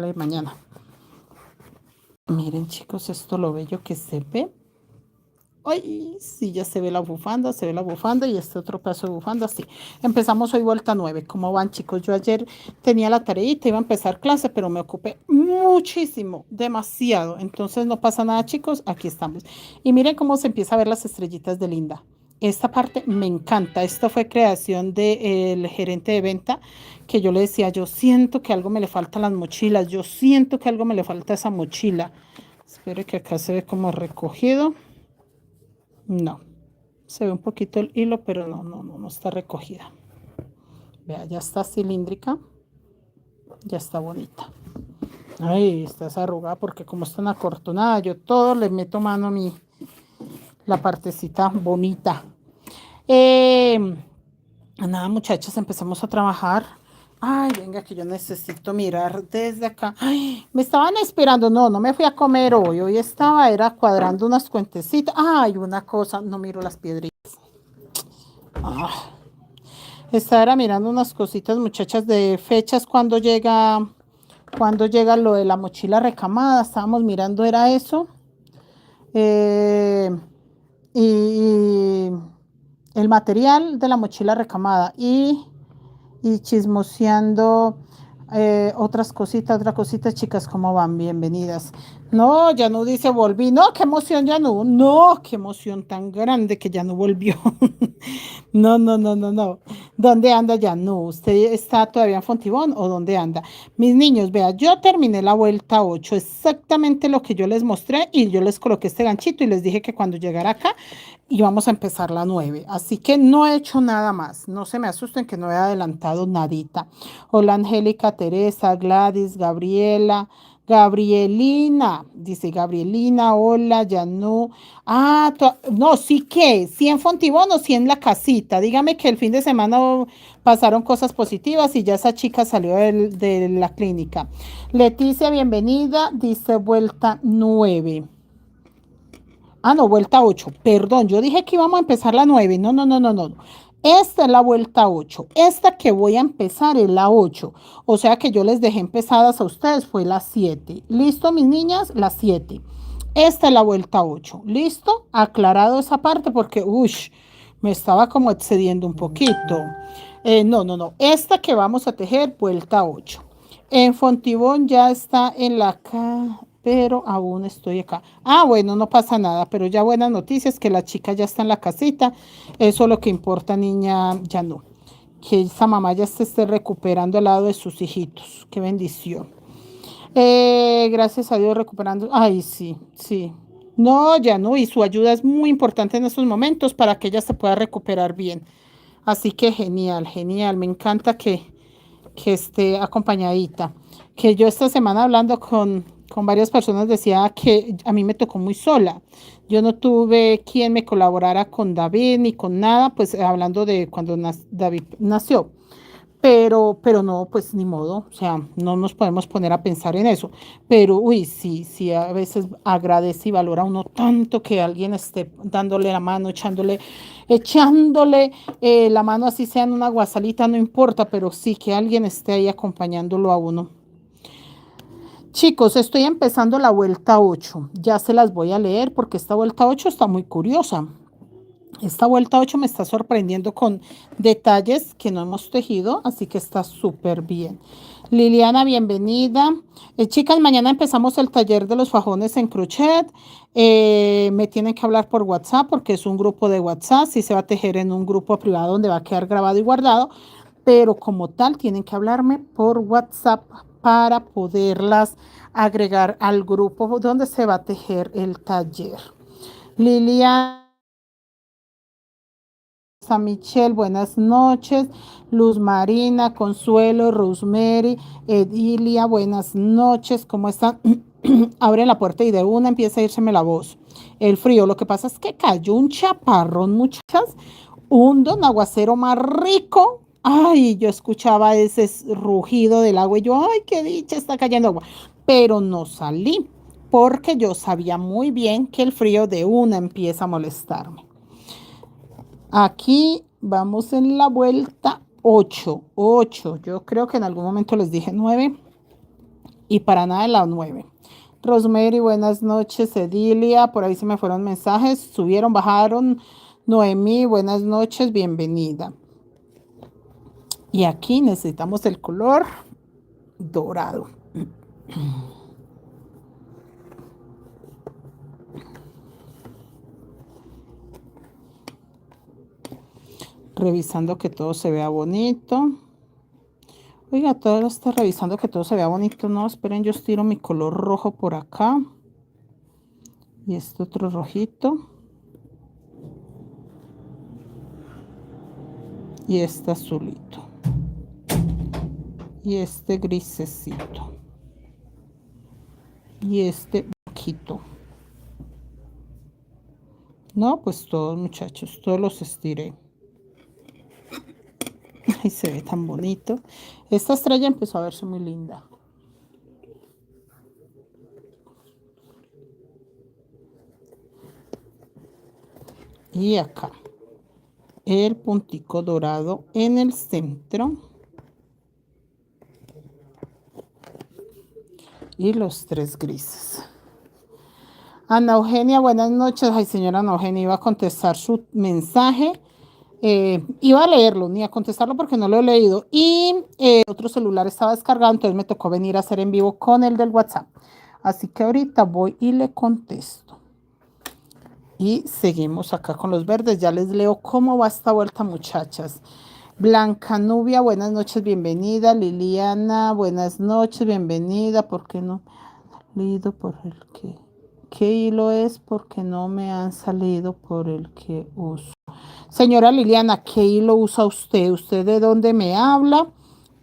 mostrarle mañana. Miren, chicos, esto lo bello que se ve. Ay, sí, ya se ve la bufanda y este otro pedazo de bufanda, sí. Empezamos hoy vuelta 9. ¿Cómo van, chicos? Yo ayer tenía la tareita, iba a empezar clase, pero me ocupé muchísimo, demasiado. Entonces no pasa nada, chicos, aquí estamos. Y miren cómo se empieza a ver las estrellitas de Linda. Esta parte me encanta. Esto fue creación del gerente de venta, que yo le decía, yo siento que algo me le falta a las mochilas, yo siento que algo me le falta a esa mochila. Espero que acá se ve como recogido. No, se ve un poquito el hilo, pero no está recogida. Vea, ya está cilíndrica, ya está bonita. Ay, está esa arrugada porque como está acortonada, yo todo le meto mano a mi, la partecita bonita. Nada, muchachas, empezamos a trabajar. Ay, venga, que yo necesito mirar desde acá. Ay, me estaban esperando. No me fui a comer hoy. Hoy era cuadrando unas cuentecitas. Ay, una cosa, no miro las piedritas. Ah, estaba mirando unas cositas, muchachas, de fechas cuando llega lo de la mochila recamada. Estábamos mirando, era eso. Eh, y el material de la mochila recamada y chismoseando otra cosita, chicas, ¿cómo van? Bienvenidas. No, ya no dice volví. No, qué emoción, ya no. No, qué emoción tan grande que ya no volvió. No. ¿Dónde anda ya? No, ¿usted está todavía en Fontibón o dónde anda? Mis niños, vea, yo terminé la vuelta 8, exactamente lo que yo les mostré y yo les coloqué este ganchito y les dije que cuando llegara acá íbamos a empezar la 9. Así que no he hecho nada más. No se me asusten que no he adelantado nadita. Hola Angélica, Teresa, Gladys, Gabriela. Gabrielina, dice Gabrielina, hola, ya no. Ah, no, sí que, sí en Fontibón o sí en la casita. Dígame que el fin de semana pasaron cosas positivas y ya esa chica salió de la clínica. Leticia, bienvenida, dice vuelta 9. Ah, no, vuelta 8. Perdón, yo dije que íbamos a empezar la 9. No. Esta es la vuelta 8. Esta que voy a empezar es la 8. O sea que yo les dejé empezadas a ustedes, fue la 7. ¿Listo, mis niñas? La 7. Esta es la vuelta 8. ¿Listo? Aclarado esa parte porque, me estaba como excediendo un poquito. No. Esta que vamos a tejer, vuelta 8. En Fontibón ya está en la pero aún estoy acá. Ah, bueno, no pasa nada, pero ya buenas noticias que la chica ya está en la casita. Eso es lo que importa, niña, ya no. Que esa mamá ya se esté recuperando al lado de sus hijitos. Qué bendición. Gracias a Dios recuperando. Ay, sí. No, ya no, y su ayuda es muy importante en estos momentos para que ella se pueda recuperar bien. Así que genial. Me encanta que esté acompañadita. Que yo esta semana hablando con varias personas decía que a mí me tocó muy sola. Yo no tuve quien me colaborara con David ni con nada, pues hablando de cuando David nació. Pero no, pues ni modo, o sea, no nos podemos poner a pensar en eso. Pero, sí, a veces agradece y valora uno tanto que alguien esté dándole la mano, echándole la mano, así sea en una guasalita, no importa, pero sí que alguien esté ahí acompañándolo a uno. Chicos, estoy empezando la vuelta 8. Ya se las voy a leer porque esta vuelta 8 está muy curiosa. Esta vuelta 8 me está sorprendiendo con detalles que no hemos tejido, así que está súper bien. Liliana, bienvenida. Chicas, mañana empezamos el taller de los fajones en crochet. Me tienen que hablar por WhatsApp porque es un grupo de WhatsApp. Sí se va a tejer en un grupo privado donde va a quedar grabado y guardado, pero como tal tienen que hablarme por WhatsApp para poderlas agregar al grupo donde se va a tejer el taller. Liliana. San Michelle, buenas noches. Luz Marina, Consuelo, Rosemary, Edilia, buenas noches. ¿Cómo están? Abre la puerta y de una empieza a irseme la voz. El frío, lo que pasa es que cayó un chaparrón, muchachas, un don aguacero más rico. Ay, yo escuchaba ese rugido del agua y yo, ay, qué dicha, está cayendo agua. Pero no salí porque yo sabía muy bien que el frío de una empieza a molestarme. Aquí vamos en la vuelta 8. Yo creo que en algún momento les dije 9. y para nada en la 9. Rosemary, buenas noches. Edilia, por ahí se me fueron mensajes. Subieron, bajaron. Noemí, buenas noches, bienvenida. Y aquí necesitamos el color dorado. Revisando que todo se vea bonito. Oiga, todo está revisando que todo se vea bonito. No, esperen, yo estiro mi color rojo por acá. Y este otro rojito. Y este azulito. Y este grisecito. Y este blanquito. No, pues todos, muchachos, todos los estiré. Ay, se ve tan bonito. Esta estrella empezó a verse muy linda. Y acá, el puntico dorado en el centro. Y los 3 grises. Ana Eugenia, buenas noches. Ay, señora Ana Eugenia, iba a contestar su mensaje. Iba a leerlo, ni a contestarlo porque no lo he leído. Y otro celular estaba descargado, entonces me tocó venir a hacer en vivo con el del WhatsApp. Así que ahorita voy y le contesto. Y seguimos acá con los verdes. Ya les leo cómo va esta vuelta, muchachas. Blanca Nubia, buenas noches, bienvenida. Liliana, buenas noches, bienvenida. ¿Por qué no me han salido por el que? ¿Qué hilo es? Porque no me han salido por el que uso. Señora Liliana, ¿qué hilo usa usted? ¿Usted de dónde me habla?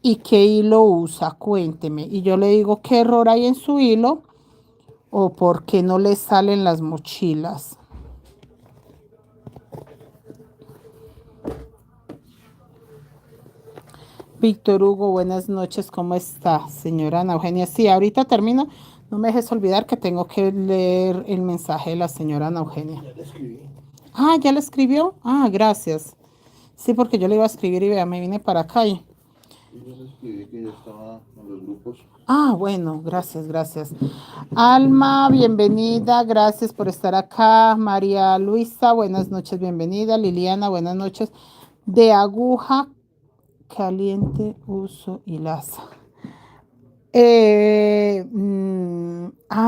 ¿Y qué hilo usa? Cuénteme. Y yo le digo qué error hay en su hilo o por qué no le salen las mochilas. Víctor Hugo, buenas noches, ¿cómo está, señora Ana Eugenia? Sí, ahorita termino. No me dejes olvidar que tengo que leer el mensaje de la señora Ana Eugenia. Ya le escribí. Ah, ¿ya le escribió? Ah, gracias. Sí, porque yo le iba a escribir y vea, me vine para acá y... Yo le escribí que ya estaba en los grupos. Ah, bueno, gracias, gracias. Alma, bienvenida, gracias por estar acá. María Luisa, buenas noches, bienvenida. Liliana, buenas noches. De aguja caliente, uso y laza.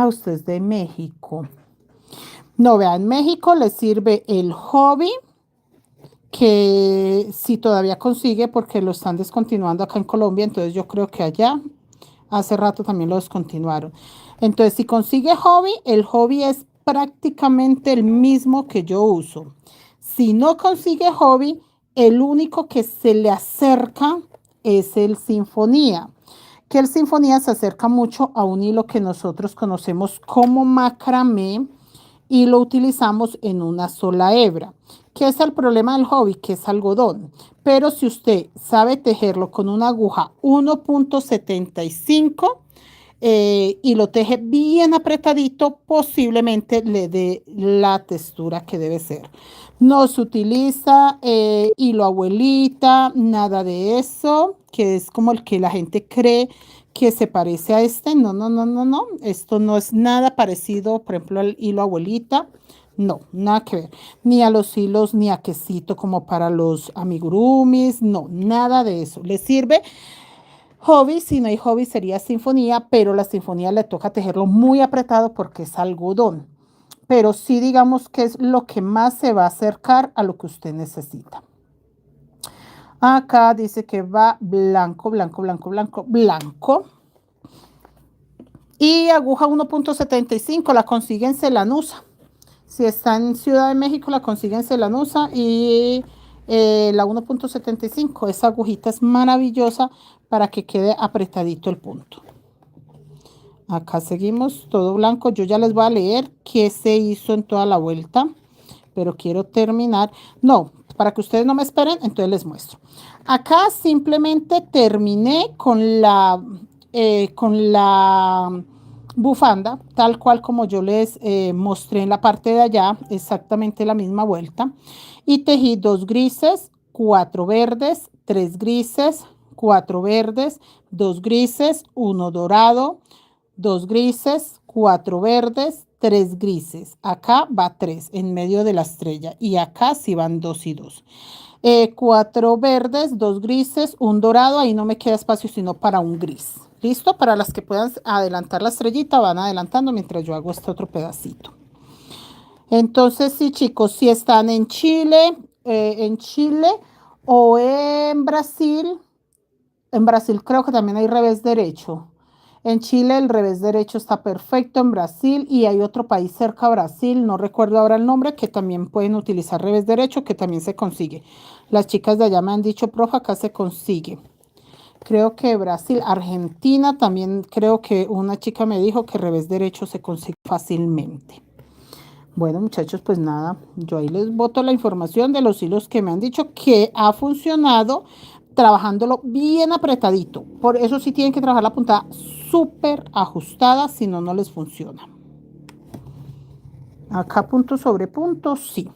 Usted es de México. No, vea, en México le sirve el hobby, que si todavía consigue, porque lo están descontinuando acá en Colombia, entonces yo creo que allá hace rato también lo descontinuaron. Entonces, si consigue hobby, el hobby es prácticamente el mismo que yo uso. Si no consigue hobby, el único que se le acerca es el sinfonía, que el sinfonía se acerca mucho a un hilo que nosotros conocemos como macramé y lo utilizamos en una sola hebra. ¿Qué es el problema del hobby? Que es algodón. Pero si usted sabe tejerlo con una aguja 1.75 y lo teje bien apretadito, posiblemente le dé la textura que debe ser. No se utiliza hilo abuelita, nada de eso, que es como el que la gente cree que se parece a este. No, no, no, no, no. Esto no es nada parecido, por ejemplo, al hilo abuelita. No, nada que ver. Ni a los hilos, ni a quesito como para los amigurumis. No, nada de eso. Le sirve hobby. Si no hay hobby sería sinfonía, pero la sinfonía le toca tejerlo muy apretado porque es algodón. Pero sí digamos que es lo que más se va a acercar a lo que usted necesita. Acá dice que va blanco, blanco, blanco, blanco, blanco. Y aguja 1.75 la consigue en Celanusa. Si está en Ciudad de México, la consigue en Celanusa. Y la 1.75, esa agujita es maravillosa para que quede apretadito el punto. Acá seguimos todo blanco. Yo ya les voy a leer qué se hizo en toda la vuelta, pero quiero terminar. No, para que ustedes no me esperen, entonces les muestro. Acá simplemente terminé con la bufanda, tal cual como yo les mostré en la parte de allá, exactamente la misma vuelta. Y tejí 2 grises, 4 verdes, 3 grises, 4 verdes, 2 grises, 1 dorado, 2 grises, 4 verdes, 3 grises. Acá va 3 en medio de la estrella y acá sí van 2 y 2. 4 verdes, 2 grises, un dorado, ahí no me queda espacio sino para un gris. ¿Listo? Para las que puedan adelantar la estrellita, van adelantando mientras yo hago este otro pedacito. Entonces, sí, chicos, si están en Chile o en Brasil creo que también hay revés derecho. En Chile el revés derecho está perfecto, en Brasil, y hay otro país cerca a Brasil, no recuerdo ahora el nombre, que también pueden utilizar revés derecho, que también se consigue. Las chicas de allá me han dicho, profe, acá se consigue. Creo que Brasil, Argentina también, creo que una chica me dijo que revés derecho se consigue fácilmente. Bueno, muchachos, pues nada, yo ahí les boto la información de los hilos que me han dicho que ha funcionado trabajándolo bien apretadito. Por eso sí tienen que trabajar la puntada súper ajustada, si no, no les funciona. Acá punto sobre punto, sí.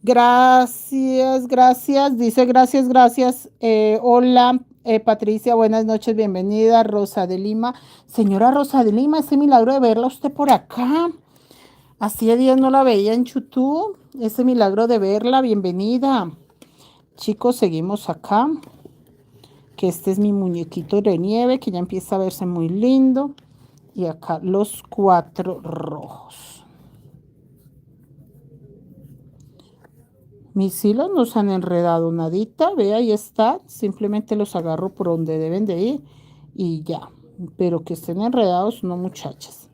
Gracias, gracias. Dice gracias, gracias. Hola, Patricia, buenas noches, bienvenida. Rosa de Lima. Señora Rosa de Lima, ese milagro de verla usted por acá. Hacía días no la veía en YouTube. Ese milagro de verla, bienvenida. Chicos, seguimos acá. Que este es mi muñequito de nieve, que ya empieza a verse muy lindo. Y acá los 4 rojos. Mis hilos no se han enredado nadita, ve, ahí está. Simplemente los agarro por donde deben de ir y ya. Pero que estén enredados, no, muchachas.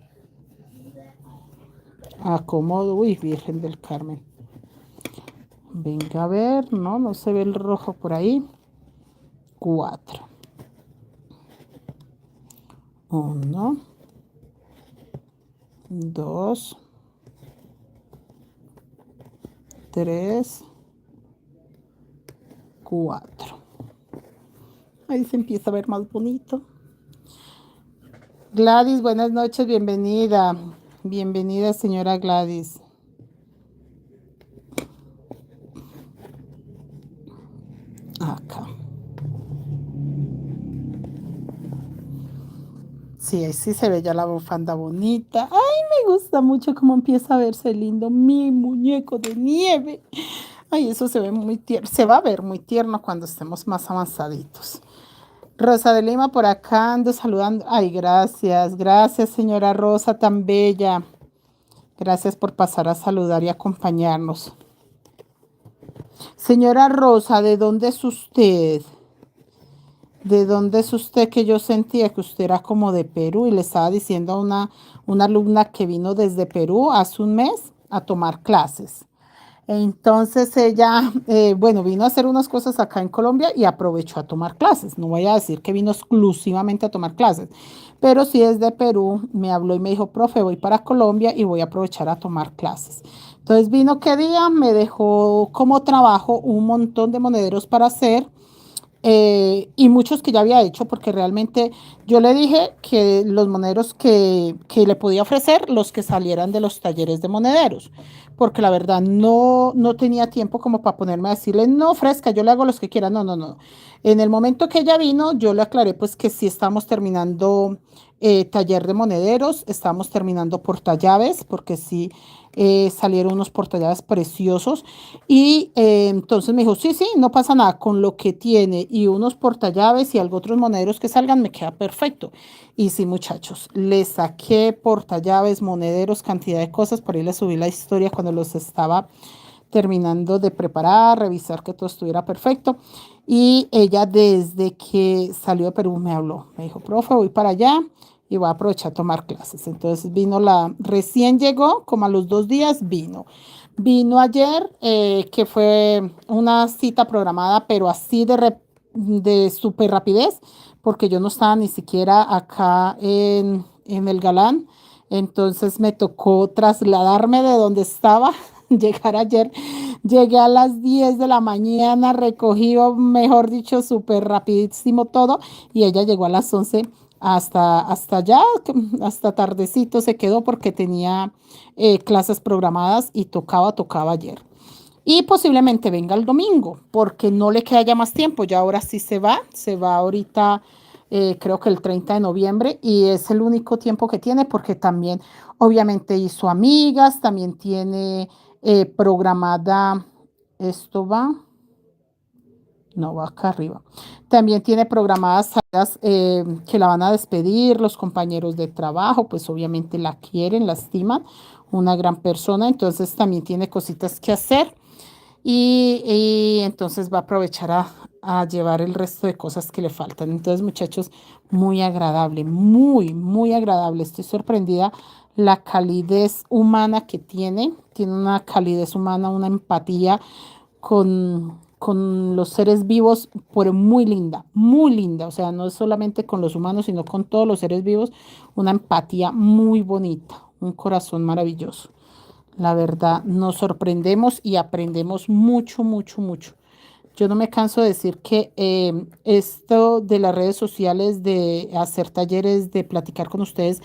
Acomodo, uy, Virgen del Carmen. Venga a ver, no se ve el rojo por ahí. 4. 1, 2, 3, 4. Ahí se empieza a ver más bonito. Gladys, buenas noches, bienvenida. Bienvenida, señora Gladys. Acá. Sí, ahí sí se ve ya la bufanda bonita. Ay, me gusta mucho cómo empieza a verse lindo mi muñeco de nieve. Ay, eso se ve muy tierno. Se va a ver muy tierno cuando estemos más avanzaditos. Rosa de Lima por acá ando saludando. Ay, gracias, gracias, señora Rosa, tan bella. Gracias por pasar a saludar y acompañarnos. Señora Rosa, ¿de dónde es usted? ¿De dónde es usted? Que yo sentía que usted era como de Perú y le estaba diciendo a una alumna que vino desde Perú hace un mes a tomar clases. Entonces ella, bueno, vino a hacer unas cosas acá en Colombia y aprovechó a tomar clases. No voy a decir que vino exclusivamente a tomar clases, pero sí desde Perú me habló y me dijo, profe, voy para Colombia y voy a aprovechar a tomar clases. Entonces vino qué día, me dejó como trabajo un montón de monederos para hacer. Y muchos que ya había hecho, porque realmente yo le dije que los monederos que le podía ofrecer, los que salieran de los talleres de monederos, porque la verdad no tenía tiempo como para ponerme a decirle, no, Fresca, yo le hago los que quiera, no. En el momento que ella vino, yo le aclaré pues que sí estamos terminando taller de monederos, estamos terminando portallaves, porque sí salieron unos portallaves preciosos y entonces me dijo, sí, no pasa nada, con lo que tiene y unos portallaves y algo otros monederos que salgan me queda perfecto. Y sí, muchachos, le saqué portallaves, monederos, cantidad de cosas, por ahí les subí la historia cuando los estaba terminando de preparar, revisar que todo estuviera perfecto. Y ella desde que salió de Perú me habló, me dijo, profe, voy para allá y voy a aprovechar a tomar clases. Entonces recién llegó, como a los 2 días vino. Vino ayer, que fue una cita programada, pero así de súper rapidez, porque yo no estaba ni siquiera acá en el Galán. Entonces me tocó trasladarme de donde estaba, llegar ayer. Llegué a las 10 de la mañana, recogí, o mejor dicho, súper rapidísimo todo, y ella llegó a las 11 hasta allá, hasta tardecito se quedó porque tenía clases programadas y tocaba ayer. Y posiblemente venga el domingo, porque no le queda ya más tiempo, ya ahora sí se va ahorita creo que el 30 de noviembre, y es el único tiempo que tiene porque también obviamente hizo amigas, también tiene programada, esto va, no va acá arriba, también tiene programadas salidas que la van a despedir los compañeros de trabajo, pues obviamente la quieren, la estiman, una gran persona, entonces también tiene cositas que hacer. Y entonces va a aprovechar a llevar el resto de cosas que le faltan. Entonces, muchachos, muy agradable, muy, muy agradable. Estoy sorprendida la calidez humana que tiene. Tiene una calidez humana, una empatía con los seres vivos, pero muy linda, muy linda. O sea, no es solamente con los humanos, sino con todos los seres vivos. Una empatía muy bonita, un corazón maravilloso. La verdad, nos sorprendemos y aprendemos mucho, mucho, mucho. Yo no me canso de decir que esto de las redes sociales, de hacer talleres, de platicar con ustedes,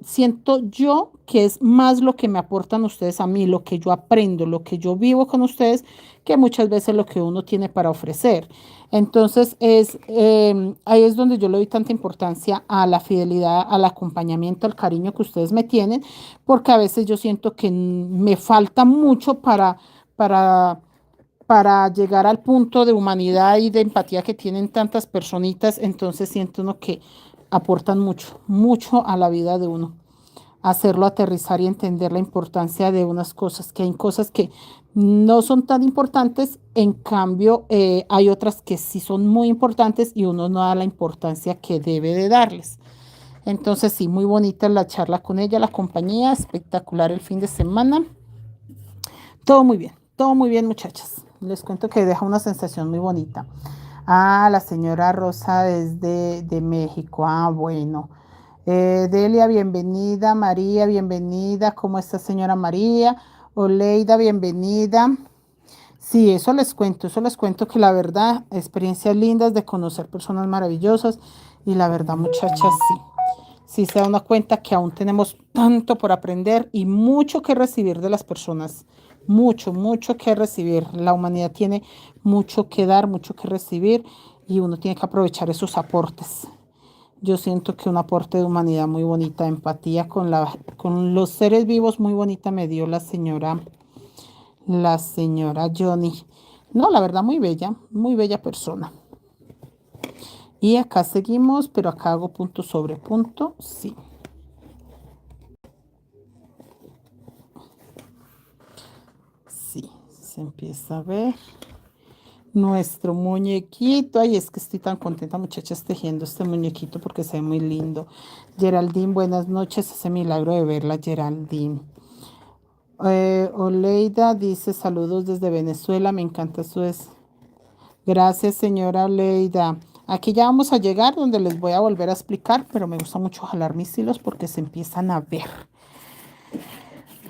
siento yo que es más lo que me aportan ustedes a mí, lo que yo aprendo, lo que yo vivo con ustedes, que muchas veces lo que uno tiene para ofrecer. Entonces, ahí es donde yo le doy tanta importancia a la fidelidad, al acompañamiento, al cariño que ustedes me tienen, porque a veces yo siento que me falta mucho para, para llegar al punto de humanidad y de empatía que tienen tantas personitas, entonces siento uno que aportan mucho, mucho a la vida de uno. Hacerlo aterrizar y entender la importancia de unas cosas, que hay cosas que no son tan importantes, en cambio hay otras que sí son muy importantes y uno no da la importancia que debe de darles. Entonces sí, muy bonita la charla con ella, la compañía, espectacular el fin de semana. Todo muy bien muchachas. Les cuento que deja una sensación muy bonita. Ah, la señora Rosa desde de México. Ah, bueno. Delia, bienvenida. María, bienvenida. ¿Cómo está, señora María? Oleida, bienvenida. Sí, eso les cuento que la verdad, experiencias lindas de conocer personas maravillosas y la verdad, muchachas, sí. Sí se da una cuenta que aún tenemos tanto por aprender y mucho que recibir de las personas. Mucho, mucho que recibir. La humanidad tiene mucho que dar, mucho que recibir y uno tiene que aprovechar esos aportes. Yo siento que un aporte de humanidad muy bonita, empatía con los seres vivos muy bonita me dio la señora Johnny. No, la verdad, muy bella persona. Y acá seguimos, pero acá hago punto sobre punto, sí. Sí, se empieza a ver nuestro muñequito. Ay, es que estoy tan contenta, muchachas, tejiendo este muñequito porque se ve muy lindo. Geraldine, buenas noches. Ese milagro de verla, Geraldine. Oleida dice saludos desde Venezuela. Me encanta su es. Gracias, señora Oleida. Aquí ya vamos a llegar donde les voy a volver a explicar, pero me gusta mucho jalar mis hilos porque se empiezan a ver.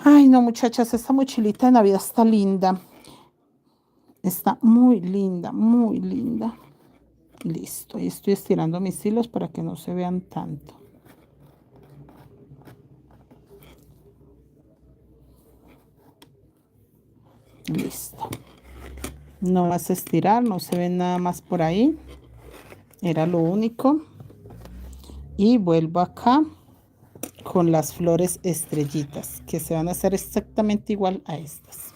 Ay, no, muchachas, esta mochilita de Navidad está linda. Está muy linda, muy linda. Listo, y estoy estirando mis hilos para que no se vean tanto. Listo. No vas a estirar, no se ve nada más por ahí. Era lo único. Y vuelvo acá con las flores estrellitas, que se van a hacer exactamente igual a estas.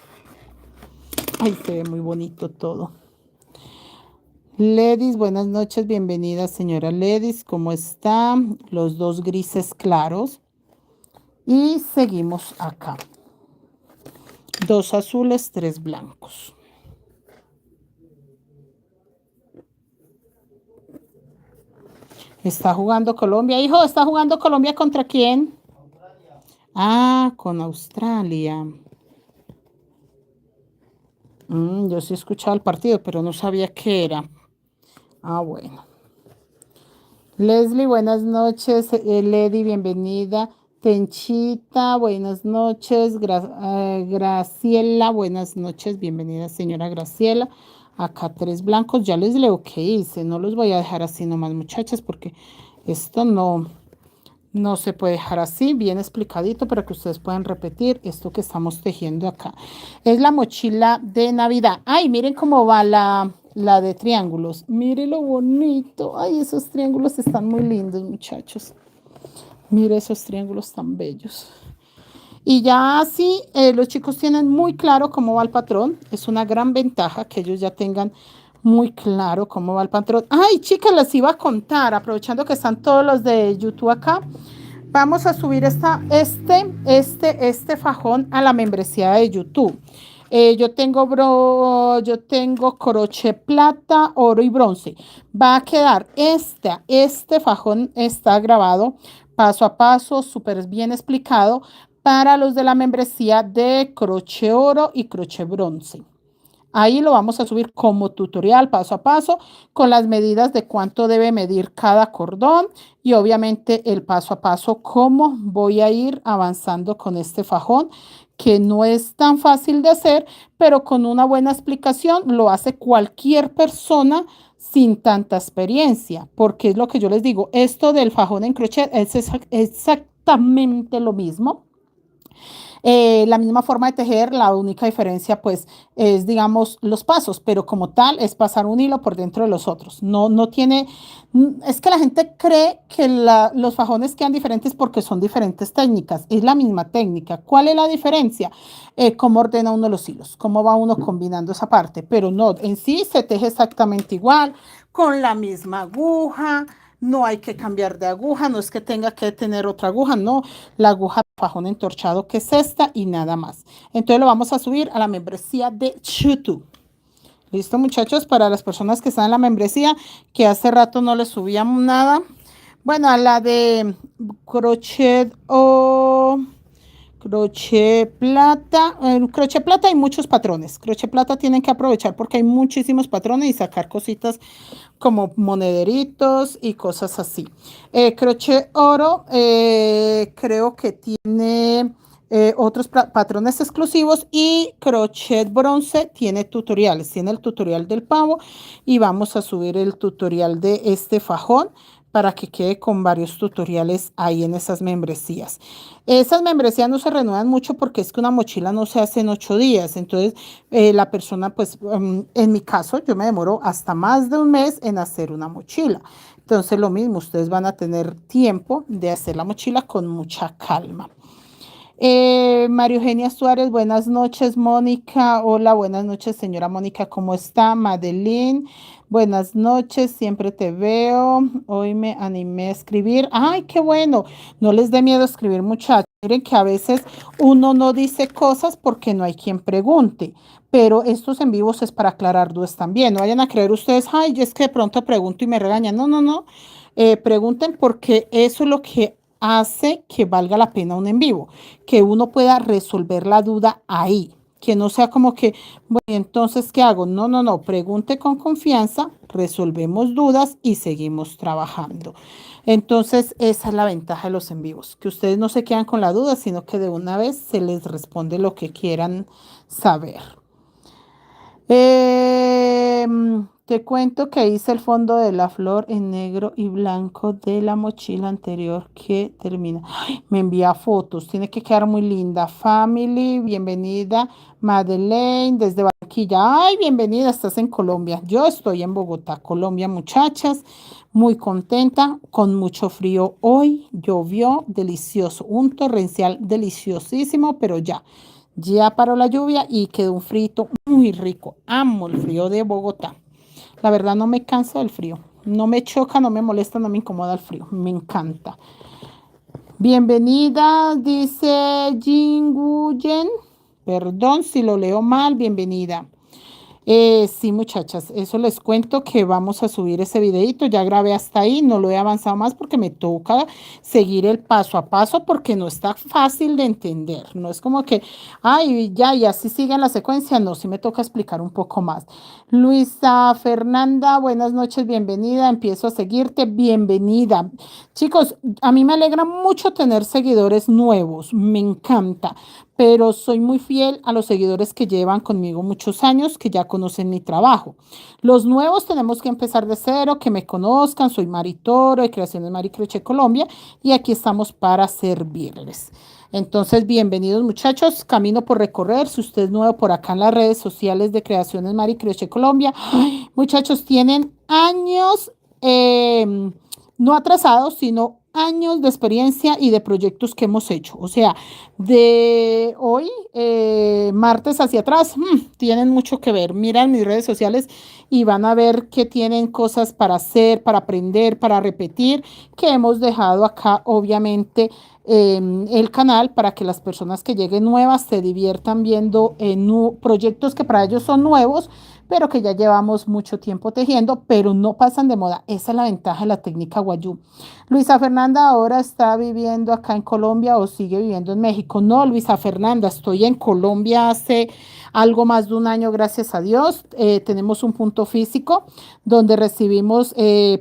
Ay, se ve muy bonito todo. Ledis, buenas noches, bienvenida señora Ledis, ¿cómo está? Los dos grises claros. Y seguimos acá. Dos azules, tres blancos. Está jugando Colombia. Hijo, ¿está jugando Colombia contra quién? Ah, con Australia. Yo sí he escuchado el partido, pero no sabía qué era. Ah, bueno. Leslie, buenas noches. Lady, bienvenida. Tenchita, buenas noches. Graciela, buenas noches. Bienvenida, señora Graciela. Acá tres blancos. Ya les leo qué hice. No los voy a dejar así nomás, muchachas, porque esto no se puede dejar así, bien explicadito, para que ustedes puedan repetir esto que estamos tejiendo acá. Es la mochila de Navidad. Ay, miren cómo va La de triángulos. Mire lo bonito. Ay, esos triángulos están muy lindos, muchachos. Mire esos triángulos tan bellos. Y ya así los chicos tienen muy claro cómo va el patrón. Es una gran ventaja que ellos ya tengan muy claro cómo va el patrón. Ay, chicas, les iba a contar, aprovechando que están todos los de YouTube acá. Vamos a subir este fajón a la membresía de YouTube. Yo tengo crochet plata, oro y bronce. Va a quedar este fajón está grabado paso a paso, súper bien explicado para los de la membresía de crochet oro y crochet bronce. Ahí lo vamos a subir como tutorial paso a paso con las medidas de cuánto debe medir cada cordón y obviamente el paso a paso cómo voy a ir avanzando con este fajón que no es tan fácil de hacer, pero con una buena explicación lo hace cualquier persona sin tanta experiencia, porque es lo que yo les digo, esto del fajón en crochet es exactamente lo mismo. La misma forma de tejer, la única diferencia pues es, digamos, los pasos, pero como tal es pasar un hilo por dentro de los otros. No tiene, es que la gente cree que los fajones quedan diferentes porque son diferentes técnicas. Es la misma técnica. ¿Cuál es la diferencia? Cómo ordena uno los hilos, cómo va uno combinando esa parte, pero no, en sí se teje exactamente igual, con la misma aguja. No hay que cambiar de aguja, no es que tenga que tener otra aguja, no, la aguja de fajón entorchado que es esta y nada más. Entonces lo vamos a subir a la membresía de YouTube. Listo, muchachos, para las personas que están en la membresía, que hace rato no les subíamos nada. Bueno, a la de crochet o crochet plata hay muchos patrones. Crochet plata tienen que aprovechar porque hay muchísimos patrones y sacar cositas como monederitos y cosas así. Crochet oro creo que tiene otros patrones exclusivos y crochet bronce tiene tutoriales. Tiene el tutorial del pavo y vamos a subir el tutorial de este fajón para que quede con varios tutoriales ahí en esas membresías. Esas membresías no se renuevan mucho porque es que una mochila no se hace en 8 días. Entonces, la persona, pues, en mi caso, yo me demoro hasta más de un mes en hacer una mochila. Entonces, lo mismo, ustedes van a tener tiempo de hacer la mochila con mucha calma. María Eugenia Suárez, buenas noches, Mónica. Hola, buenas noches, señora Mónica, ¿cómo está? Madeline, buenas noches, siempre te veo. Hoy me animé a escribir. Ay, qué bueno. No les dé miedo escribir, muchachos. Miren que a veces uno no dice cosas porque no hay quien pregunte, pero estos en vivos es para aclarar dudas también. No vayan a creer ustedes, ay, yo es que de pronto pregunto y me regañan. No, no, no. Pregunten porque eso es lo que hace que valga la pena un en vivo, que uno pueda resolver la duda ahí, que no sea como que, bueno, entonces, ¿qué hago? No, no, no, pregunte con confianza, resolvemos dudas y seguimos trabajando. Entonces, esa es la ventaja de los en vivos, que ustedes no se quedan con la duda, sino que de una vez se les responde lo que quieran saber. Te cuento que hice el fondo de la flor en negro y blanco de la mochila anterior que termina. Ay, me envía fotos, tiene que quedar muy linda. Family, bienvenida. Madeleine, desde Barranquilla. Ay, bienvenida, estás en Colombia. Yo estoy en Bogotá, Colombia, muchachas. Muy contenta, con mucho frío hoy. Llovió, delicioso, un torrencial deliciosísimo, pero ya. Ya paró la lluvia y quedó un frito muy rico. Amo el frío de Bogotá. La verdad no me cansa del frío. No me choca, no me molesta, no me incomoda el frío. Me encanta. Bienvenida, dice Jinguyen. Perdón si lo leo mal. Bienvenida. Sí, muchachas, eso les cuento que vamos a subir ese videito. Ya grabé hasta ahí, no lo he avanzado más porque me toca seguir el paso a paso porque no está fácil de entender. No es como que, ay, ya, y así sigue la secuencia. No, sí me toca explicar un poco más. Luisa Fernanda, buenas noches, bienvenida. Empiezo a seguirte, bienvenida. Chicos, a mí me alegra mucho tener seguidores nuevos, me encanta. pero soy muy fiel a los seguidores que llevan conmigo muchos años, que ya conocen mi trabajo. Los nuevos tenemos que empezar de cero, que me conozcan. Soy Mari Toro de Creaciones Mari Crochet Colombia y aquí estamos para servirles. Entonces, bienvenidos muchachos, camino por recorrer. Si usted es nuevo por acá en las redes sociales de Creaciones Mari Crochet Colombia, ay, muchachos, tienen años, no atrasados, sino años de experiencia y de proyectos que hemos hecho. O sea, de hoy, martes hacia atrás, tienen mucho que ver. Miran mis redes sociales y van a ver que tienen cosas para hacer, para aprender, para repetir, que hemos dejado acá, obviamente, el canal para que las personas que lleguen nuevas se diviertan viendo proyectos que para ellos son nuevos, pero que ya llevamos mucho tiempo tejiendo, pero no pasan de moda. Esa es la ventaja de la técnica Guayú. Luisa Fernanda ahora está viviendo acá en Colombia o sigue viviendo en México. No, Luisa Fernanda, estoy en Colombia hace algo más de un año, gracias a Dios. Tenemos un punto físico donde recibimos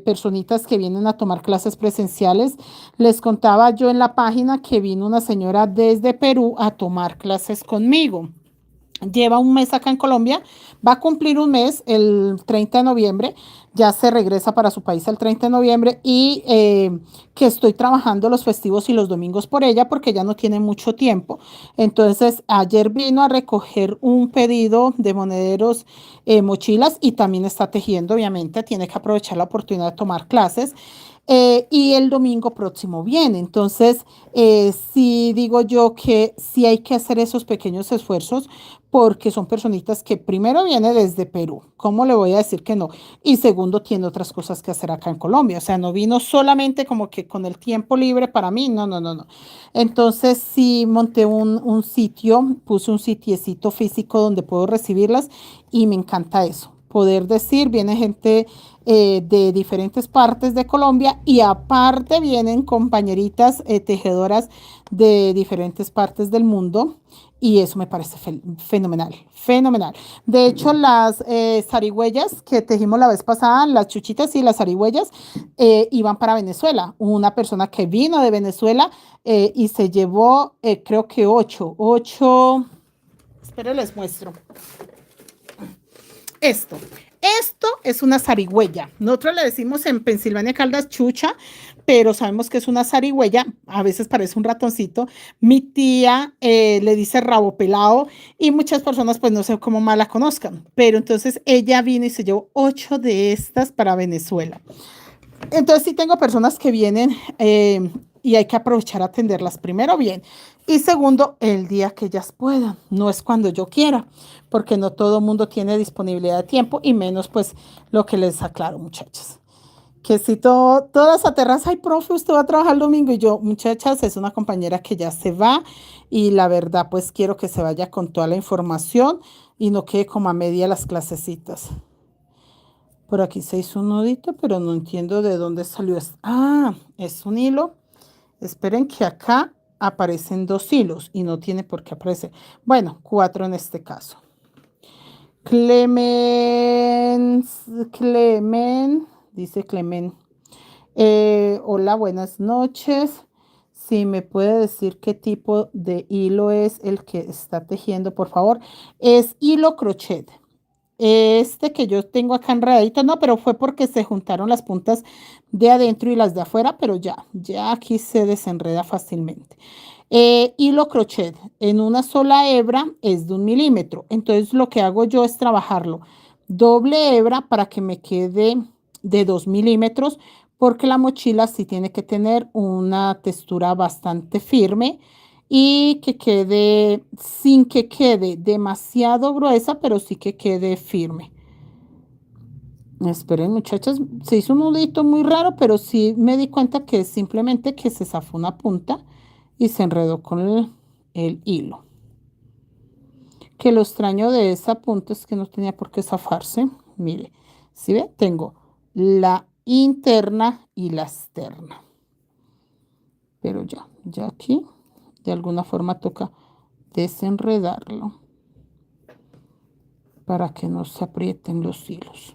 personitas que vienen a tomar clases presenciales. Les contaba yo en la página que vino una señora desde Perú a tomar clases conmigo. Lleva un mes acá en Colombia, va a cumplir un mes el 30 de noviembre, ya se regresa para su país el 30 de noviembre y que estoy trabajando los festivos y los domingos por ella porque ya no tiene mucho tiempo. Entonces, ayer vino a recoger un pedido de monederos, mochilas y también está tejiendo, obviamente, tiene que aprovechar la oportunidad de tomar clases. Y el domingo próximo viene. Entonces, sí digo yo que sí hay que hacer esos pequeños esfuerzos porque son personitas que primero viene desde Perú. ¿Cómo le voy a decir que no? Y segundo, tiene otras cosas que hacer acá en Colombia. O sea, no vino solamente como que con el tiempo libre para mí. No, no, no, no. Entonces, sí monté un sitio, puse un sitiecito físico donde puedo recibirlas y me encanta eso. Poder decir, viene gente de diferentes partes de Colombia y aparte vienen compañeritas tejedoras de diferentes partes del mundo y eso me parece fenomenal, fenomenal. De hecho, las zarigüeyas que tejimos la vez pasada, las chuchitas y las zarigüeyas, iban para Venezuela. Una persona que vino de Venezuela y se llevó, creo que ocho, espero les muestro. Esto es una zarigüeya. Nosotros le decimos en Pensilvania Caldas chucha, pero sabemos que es una zarigüeya. A veces parece un ratoncito. Mi tía le dice rabo pelado y muchas personas pues no sé cómo más la conozcan. Pero entonces ella vino y se llevó 8 de estas para Venezuela. Entonces sí tengo personas que vienen y hay que aprovechar a atenderlas primero bien y segundo el día que ellas puedan, no es cuando yo quiera, porque no todo el mundo tiene disponibilidad de tiempo y menos pues lo que les aclaro muchachas. Que si todas aterras, ay profe, usted va a trabajar el domingo y yo, muchachas, es una compañera que ya se va y la verdad pues quiero que se vaya con toda la información y no quede como a media las clasecitas. Por aquí se hizo un nudito, pero no entiendo de dónde salió. Ah, es un hilo. Esperen que acá aparecen 2 hilos y no tiene por qué aparecer. Bueno, 4 en este caso. Clemen, dice Clemen. Hola, buenas noches. Si me puede decir qué tipo de hilo es el que está tejiendo, por favor. Es hilo crochet. Este que yo tengo acá enredadito, no, pero fue porque se juntaron las puntas de adentro y las de afuera, pero ya aquí se desenreda fácilmente. Hilo crochet en una sola hebra es de 1 milímetro. Entonces lo que hago yo es trabajarlo doble hebra para que me quede de 2 milímetros, porque la mochila sí tiene que tener una textura bastante firme y que quede, sin que quede demasiado gruesa, pero sí que quede firme. Esperen, muchachas, se hizo un nudito muy raro, pero sí me di cuenta que es simplemente que se zafó una punta y se enredó con el hilo. Que lo extraño de esa punta es que no tenía por qué zafarse. Mire, ¿sí ve? Tengo la interna y la externa. Pero ya aquí, de alguna forma toca desenredarlo para que no se aprieten los hilos.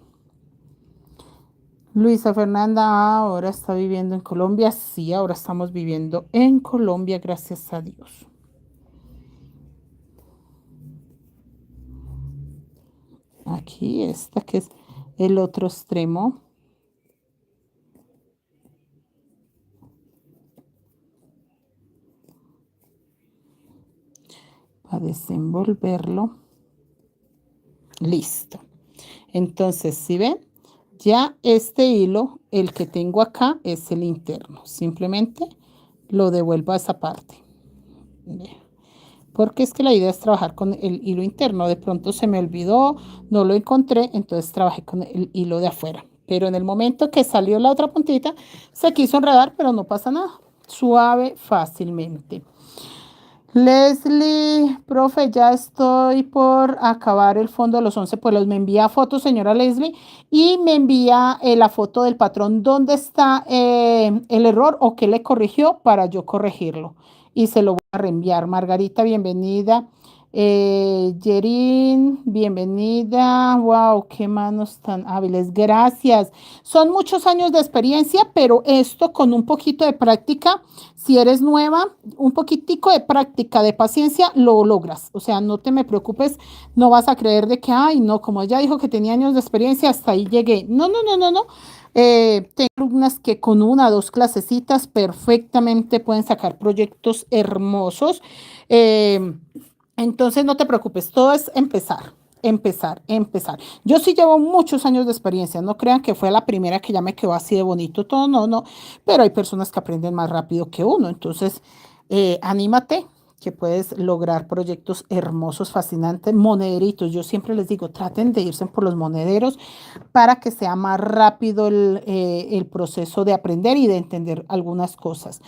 Luisa Fernanda ahora está viviendo en Colombia. Sí, ahora estamos viviendo en Colombia, gracias a Dios. Aquí esta que es el otro extremo. A desenvolverlo. Listo. Entonces, si ven, ya este hilo, el que tengo acá, es el interno. Simplemente lo devuelvo a esa parte. Porque es que la idea es trabajar con el hilo interno. De pronto se me olvidó, no lo encontré, entonces trabajé con el hilo de afuera. Pero en el momento que salió la otra puntita, se quiso enredar, pero no pasa nada. Suave, fácilmente. Leslie, profe, ya estoy por acabar el fondo de los 11 pueblos. Me envía fotos, señora Leslie, y me envía la foto del patrón. ¿Dónde está el error o qué le corrigió para yo corregirlo? Y se lo voy a reenviar. Margarita, bienvenida. Yerin, bienvenida. Wow, qué manos tan hábiles. Gracias. Son muchos años de experiencia, pero esto con un poquito de práctica, si eres nueva, un poquitico de práctica, de paciencia, lo logras. O sea, no te me preocupes, no vas a creer de que, ay, no, como ella dijo que tenía años de experiencia, hasta ahí llegué. No, no, no, no, no. Tengo alumnas que con una o dos clasecitas perfectamente pueden sacar proyectos hermosos. Entonces no te preocupes, todo es empezar, empezar, empezar. Yo sí llevo muchos años de experiencia, no crean que fue la primera que ya me quedó así de bonito todo, no, no, pero hay personas que aprenden más rápido que uno, entonces anímate que puedes lograr proyectos hermosos, fascinantes, monederitos. Yo siempre les digo, traten de irse por los monederos para que sea más rápido el proceso de aprender y de entender algunas cosas.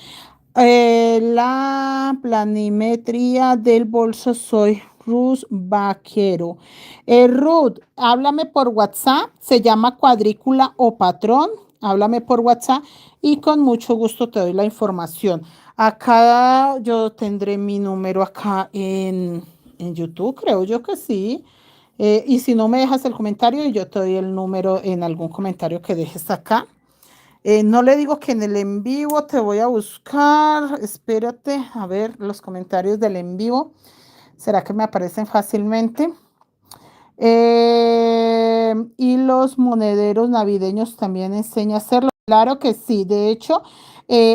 La planimetría del bolso soy Ruth Vaquero. Ruth, háblame por WhatsApp, se llama cuadrícula o patrón. Háblame por WhatsApp y con mucho gusto te doy la información. Acá yo tendré mi número acá en YouTube, creo yo que sí. Y si no me dejas el comentario, yo te doy el número en algún comentario que dejes acá. No le digo que en el en vivo te voy a buscar. Espérate, a ver los comentarios del en vivo. ¿Será que me aparecen fácilmente? Y los monederos navideños también enseña a hacerlo. Claro que sí. De hecho,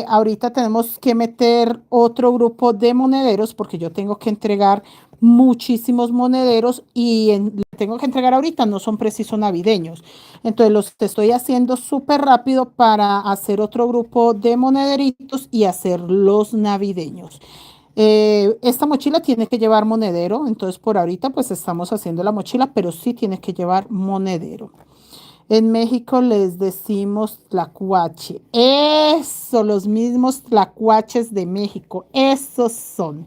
ahorita tenemos que meter otro grupo de monederos porque yo tengo que entregar muchísimos monederos y tengo que entregar ahorita, no son precisos navideños. Entonces los estoy haciendo súper rápido para hacer otro grupo de monederitos y hacer los navideños. Esta mochila tiene que llevar monedero, entonces por ahorita pues estamos haciendo la mochila, pero sí tiene que llevar monedero. En México les decimos tlacuache. Eso, los mismos tlacuaches de México, esos son.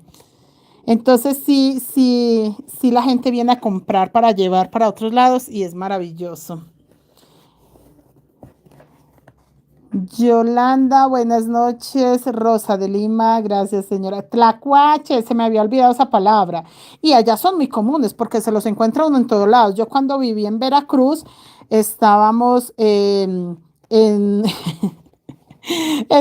Entonces sí, sí, sí la gente viene a comprar para llevar para otros lados y es maravilloso. Yolanda, buenas noches. Rosa de Lima, gracias, señora. Tlacuache, se me había olvidado esa palabra. Y allá son muy comunes porque se los encuentra uno en todos lados. Yo cuando viví en Veracruz, estábamos en, en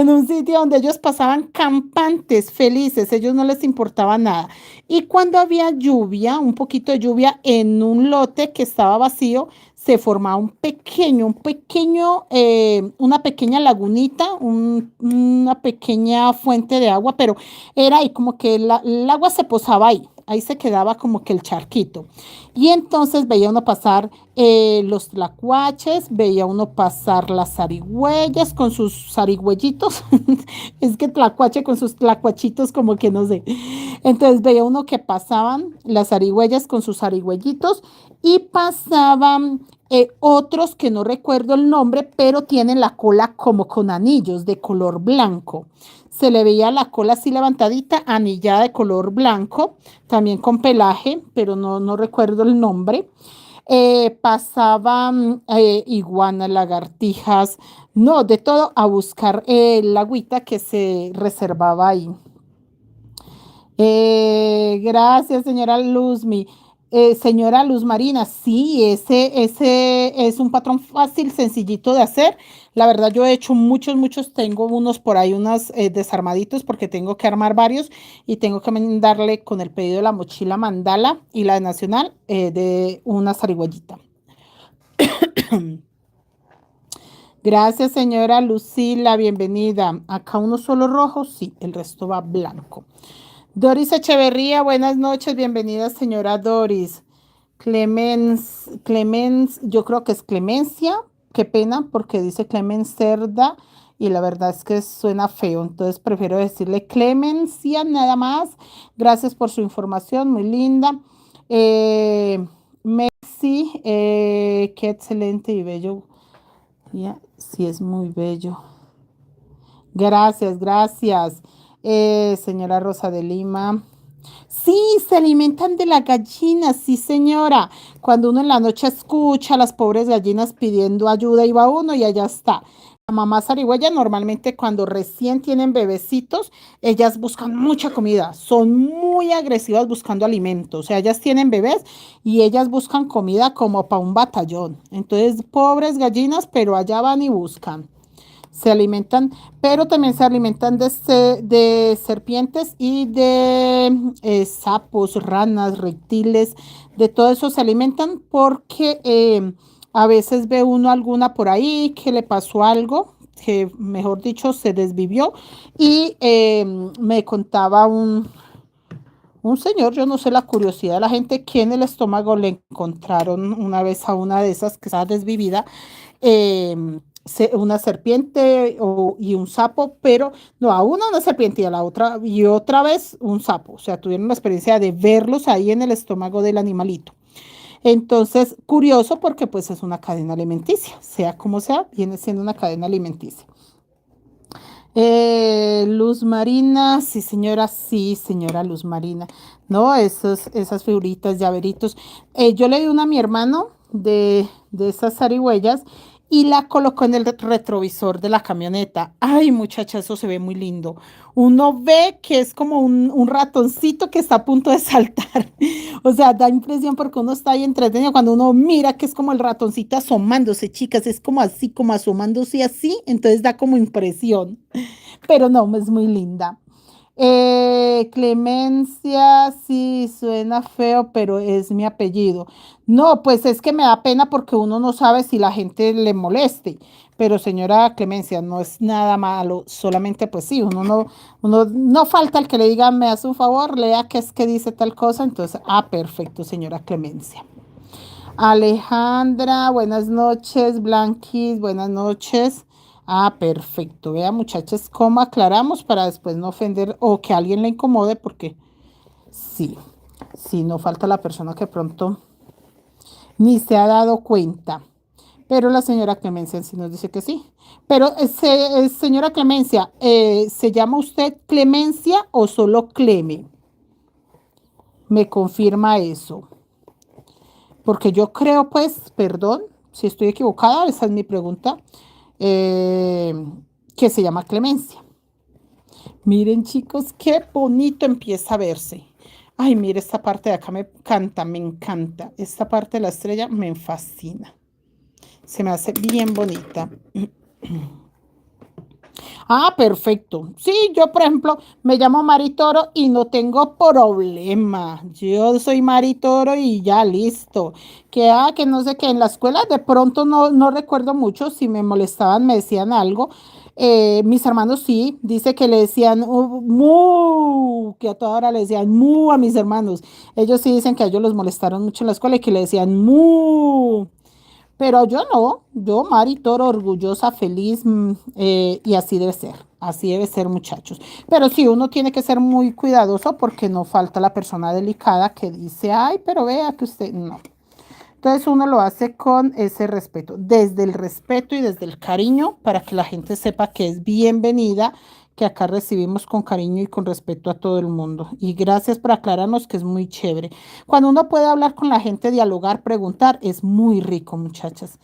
un sitio donde ellos pasaban campantes, felices, ellos no les importaba nada. Y cuando había lluvia, un poquito de lluvia en un lote que estaba vacío, se formaba una pequeña lagunita, una pequeña fuente de agua, pero era ahí como que el agua se posaba ahí se quedaba como que el charquito. Y entonces veía uno pasar los tlacuaches, veía uno pasar las zarigüeyas con sus zarigüeyitos. Es que tlacuache con sus tlacuachitos, como que no sé. Entonces veía uno que pasaban las zarigüeyas con sus zarigüeyitos y pasaban otros que no recuerdo el nombre, pero tienen la cola como con anillos de color blanco. Se le veía la cola así levantadita, anillada de color blanco, también con pelaje, pero no recuerdo el nombre. Pasaban iguanas, lagartijas, no, de todo a buscar el agüita que se reservaba ahí. Gracias, señora Luzmi. Señora Luz Marina, sí, ese es un patrón fácil, sencillito de hacer. La verdad, yo he hecho muchos, muchos, tengo unos por ahí, unos desarmaditos porque tengo que armar varios y tengo que mandarle con el pedido de la mochila mandala y la de nacional de una zarigüeyita. Gracias, señora Lucila, bienvenida. Acá uno solo rojo, sí, el resto va blanco. Doris Echeverría, buenas noches, bienvenida, señora Doris. Clemens, yo creo que es Clemencia, qué pena, porque dice Clemens Cerda, y la verdad es que suena feo, entonces prefiero decirle Clemencia nada más. Gracias por su información, muy linda. Messi, qué excelente y bello. Ya, sí, es muy bello. Gracias, gracias. Señora Rosa de Lima. Sí, se alimentan de las gallinas, sí, señora. Cuando uno en la noche escucha a las pobres gallinas pidiendo ayuda, y va uno y allá está. La mamá zarigüeya normalmente cuando recién tienen bebecitos, ellas buscan mucha comida, son muy agresivas buscando alimento. O sea, ellas tienen bebés y ellas buscan comida como para un batallón. Entonces, pobres gallinas, pero allá van y buscan. Se alimentan, pero también se alimentan de serpientes y de sapos, ranas, reptiles, de todo eso se alimentan porque a veces ve uno alguna por ahí que le pasó algo, que mejor dicho se desvivió y me contaba un señor, yo no sé la curiosidad de la gente, que en el estómago le encontraron una vez a una de esas que estaba desvivida eh, una serpiente y un sapo, pero no, a una serpiente y a la otra, y otra vez un sapo. O sea, tuvieron la experiencia de verlos ahí en el estómago del animalito. Entonces, curioso porque pues es una cadena alimenticia, sea como sea, viene siendo una cadena alimenticia. Luz Marina, sí, señora Luz Marina. No, esas figuritas, llaveritos. Yo le di una a mi hermano de esas zarigüeyas y la colocó en el retrovisor de la camioneta. Ay, muchacha, eso se ve muy lindo. Uno ve que es como un ratoncito que está a punto de saltar. O sea, da impresión porque uno está ahí entretenido cuando uno mira que es como el ratoncito asomándose, chicas, es como así, como asomándose así, entonces da como impresión. Pero no, es muy linda. Clemencia, sí, suena feo, pero es mi apellido. No, pues es que me da pena porque uno no sabe si la gente le moleste. Pero señora Clemencia, no es nada malo, solamente pues sí, uno no falta el que le diga, me hace un favor, lea qué es que dice tal cosa. Entonces, perfecto, señora Clemencia. Alejandra, buenas noches. Blanquis, buenas noches. Perfecto. Vea, muchachas, cómo aclaramos para después no ofender o que alguien le incomode, porque sí, sí, no falta la persona que pronto ni se ha dado cuenta. Pero la señora Clemencia sí nos dice que sí. Pero, señora Clemencia, ¿se llama usted Clemencia o solo Cleme? Me confirma eso. Porque yo creo, pues, perdón, si estoy equivocada, esa es mi pregunta, eh, que se llama Clemencia. Miren, chicos, qué bonito empieza a verse. Ay, mire, esta parte de acá me encanta, me encanta. Esta parte de la estrella me fascina. Se me hace bien bonita. Perfecto. Sí, yo, por ejemplo, me llamo Maritoro y no tengo problema. Yo soy Maritoro y ya listo. Que no sé qué, en la escuela de pronto no recuerdo mucho. Si me molestaban, me decían algo. Mis hermanos sí, dice que le decían mu, que a toda hora le decían mu a mis hermanos. Ellos sí dicen que a ellos los molestaron mucho en la escuela y que le decían mu. Pero yo no, yo Mari Toro, orgullosa, feliz, y así debe ser, muchachos. Pero sí, uno tiene que ser muy cuidadoso porque no falta la persona delicada que dice, ay, pero vea que usted, no. Entonces uno lo hace con ese respeto, desde el respeto y desde el cariño para que la gente sepa que es bienvenida, que acá recibimos con cariño y con respeto a todo el mundo. Y gracias por aclararnos que es muy chévere. Cuando uno puede hablar con la gente, dialogar, preguntar, es muy rico, muchachas.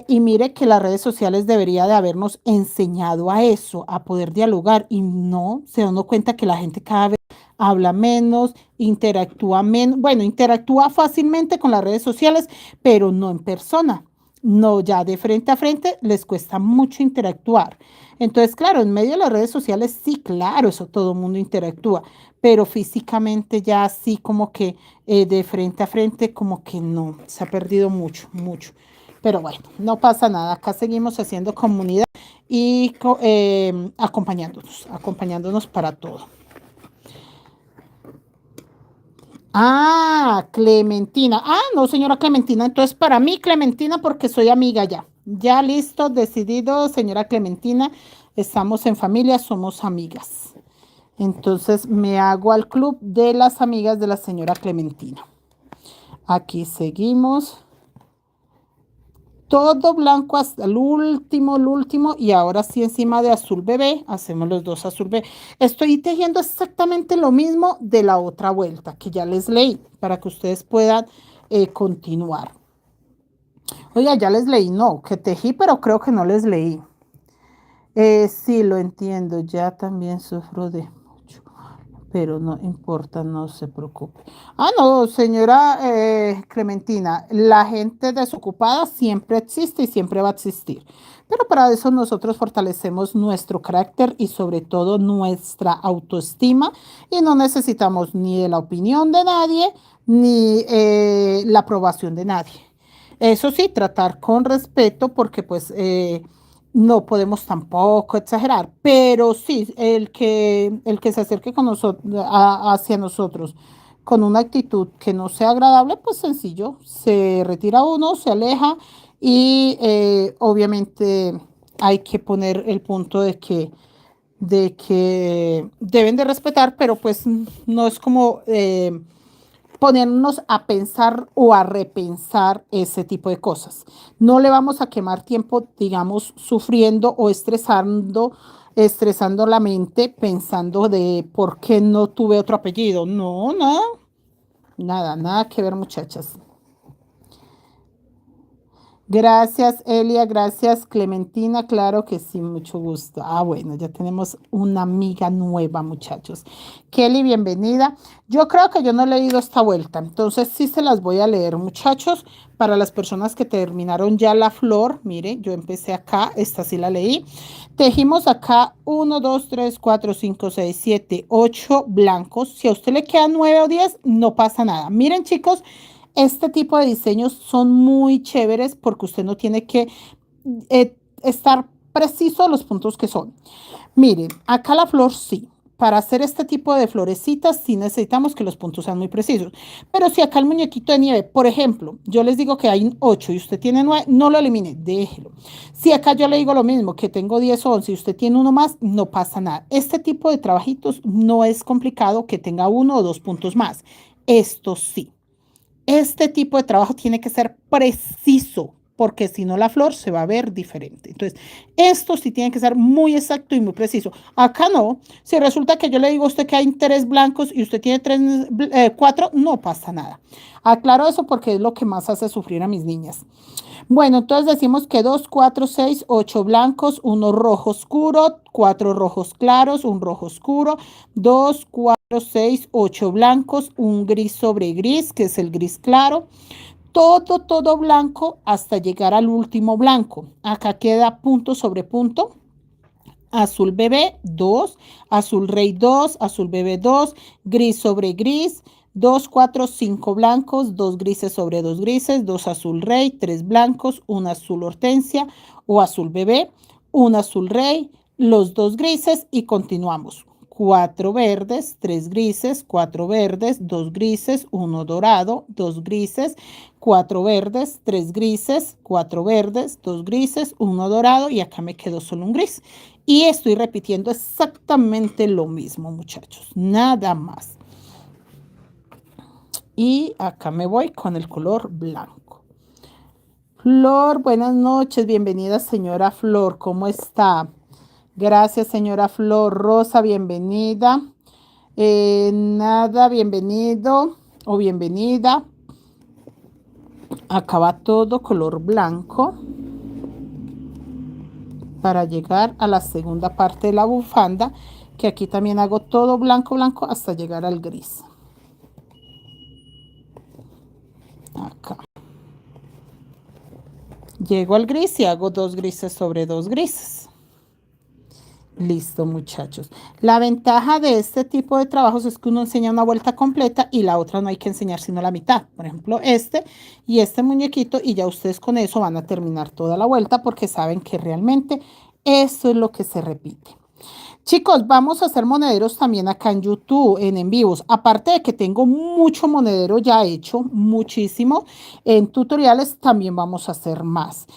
Y mire que las redes sociales debería de habernos enseñado a eso, a poder dialogar y no se da uno cuenta que la gente cada vez habla menos, interactúa menos, bueno, interactúa fácilmente con las redes sociales, pero no en persona. No, ya de frente a frente les cuesta mucho interactuar. Entonces, claro, en medio de las redes sociales, sí, claro, eso todo el mundo interactúa, pero físicamente ya así como que de frente a frente, como que no, se ha perdido mucho, mucho. Pero bueno, no pasa nada. Acá seguimos haciendo comunidad y acompañándonos para todo. Ah, Clementina. Ah, no, señora Clementina. Entonces, para mí, Clementina, porque soy amiga ya. Ya listo, decidido, señora Clementina. Estamos en familia, somos amigas. Entonces, me hago al club de las amigas de la señora Clementina. Aquí seguimos. Todo blanco hasta el último, y ahora sí encima de azul bebé, hacemos los dos azul bebé. Estoy tejiendo exactamente lo mismo de la otra vuelta que ya les leí, para que ustedes puedan continuar. Oiga, ya les leí, no, que tejí, pero creo que no les leí. Sí, lo entiendo, ya también sufro de mucho, pero no importa, no se preocupe. Ah, no, señora Clementina, la gente desocupada siempre existe y siempre va a existir. Pero para eso nosotros fortalecemos nuestro carácter y sobre todo nuestra autoestima y no necesitamos ni de la opinión de nadie ni la aprobación de nadie. Eso sí, tratar con respeto porque pues no podemos tampoco exagerar, pero sí, el que se acerque con nosotros, hacia nosotros con una actitud que no sea agradable, pues sencillo, se retira uno, se aleja y obviamente hay que poner el punto de que deben de respetar, pero pues no es como ponernos a pensar o a repensar ese tipo de cosas. No le vamos a quemar tiempo, digamos, sufriendo o estresando la mente pensando de por qué no tuve otro apellido. No, nada que ver, muchachas. Gracias, Elia, gracias, Clementina, claro que sí, mucho gusto. Ah, bueno, ya tenemos una amiga nueva, muchachos. Kelly, bienvenida. Yo creo que yo no he leído esta vuelta, entonces sí se las voy a leer, muchachos. Para las personas que terminaron ya la flor, mire, yo empecé acá, esta sí la leí. Tejimos acá 1, 2, 3, 4, 5, 6, 7, 8 blancos. Si a usted le quedan 9 o 10, no pasa nada. Miren, chicos. Este tipo de diseños son muy chéveres porque usted no tiene que estar preciso de los puntos que son. Miren, acá la flor sí. Para hacer este tipo de florecitas sí necesitamos que los puntos sean muy precisos. Pero si acá el muñequito de nieve, por ejemplo, yo les digo que hay 8 y usted tiene 9, no lo elimine, déjelo. Si acá yo le digo lo mismo, que tengo 10 o 11 y usted tiene uno más, no pasa nada. Este tipo de trabajitos no es complicado que tenga uno o dos puntos más. Esto sí. Este tipo de trabajo tiene que ser preciso, porque si no la flor se va a ver diferente. Entonces, esto sí tiene que ser muy exacto y muy preciso. Acá no. Si resulta que yo le digo a usted que hay tres blancos y usted tiene cuatro, no pasa nada. Aclaro eso porque es lo que más hace sufrir a mis niñas. Bueno, entonces decimos que 2, 4, 6, 8 blancos, uno rojo oscuro, 4 rojos claros, un rojo oscuro, 2, 4, 6, 8 blancos, un gris sobre gris, que es el gris claro. Todo blanco hasta llegar al último blanco. Acá queda punto sobre punto. Azul bebé 2, azul rey 2, azul bebé 2, gris sobre gris, 2, 4, 5 blancos, 2 grises sobre 2 grises, 2 azul rey, 3 blancos, 1 azul hortensia o azul bebé, 1 azul rey, los 2 grises y continuamos. 4 verdes, 3 grises, 4 verdes, 2 grises, 1 dorado, 2 grises, 4 verdes, 3 grises, 4 verdes, 2 grises, 1 dorado y acá me quedó solo un gris. Y estoy repitiendo exactamente lo mismo, muchachos, nada más. Y acá me voy con el color blanco. Flor, buenas noches, bienvenida señora Flor, ¿cómo está? Gracias señora Flor. Rosa, bienvenida. Nada, bienvenido o bienvenida. Acá va todo color blanco para llegar a la segunda parte de la bufanda, que aquí también hago todo blanco hasta llegar al gris. Acá. Llego al gris y hago 2 grises sobre 2 grises. Listo, muchachos. La ventaja de este tipo de trabajos es que uno enseña una vuelta completa y la otra no hay que enseñar sino la mitad. Por ejemplo, este y este muñequito y ya ustedes con eso van a terminar toda la vuelta porque saben que realmente eso es lo que se repite. Chicos, vamos a hacer monederos también acá en YouTube, en vivos. Aparte de que tengo mucho monedero ya hecho, muchísimo, en tutoriales también vamos a hacer más.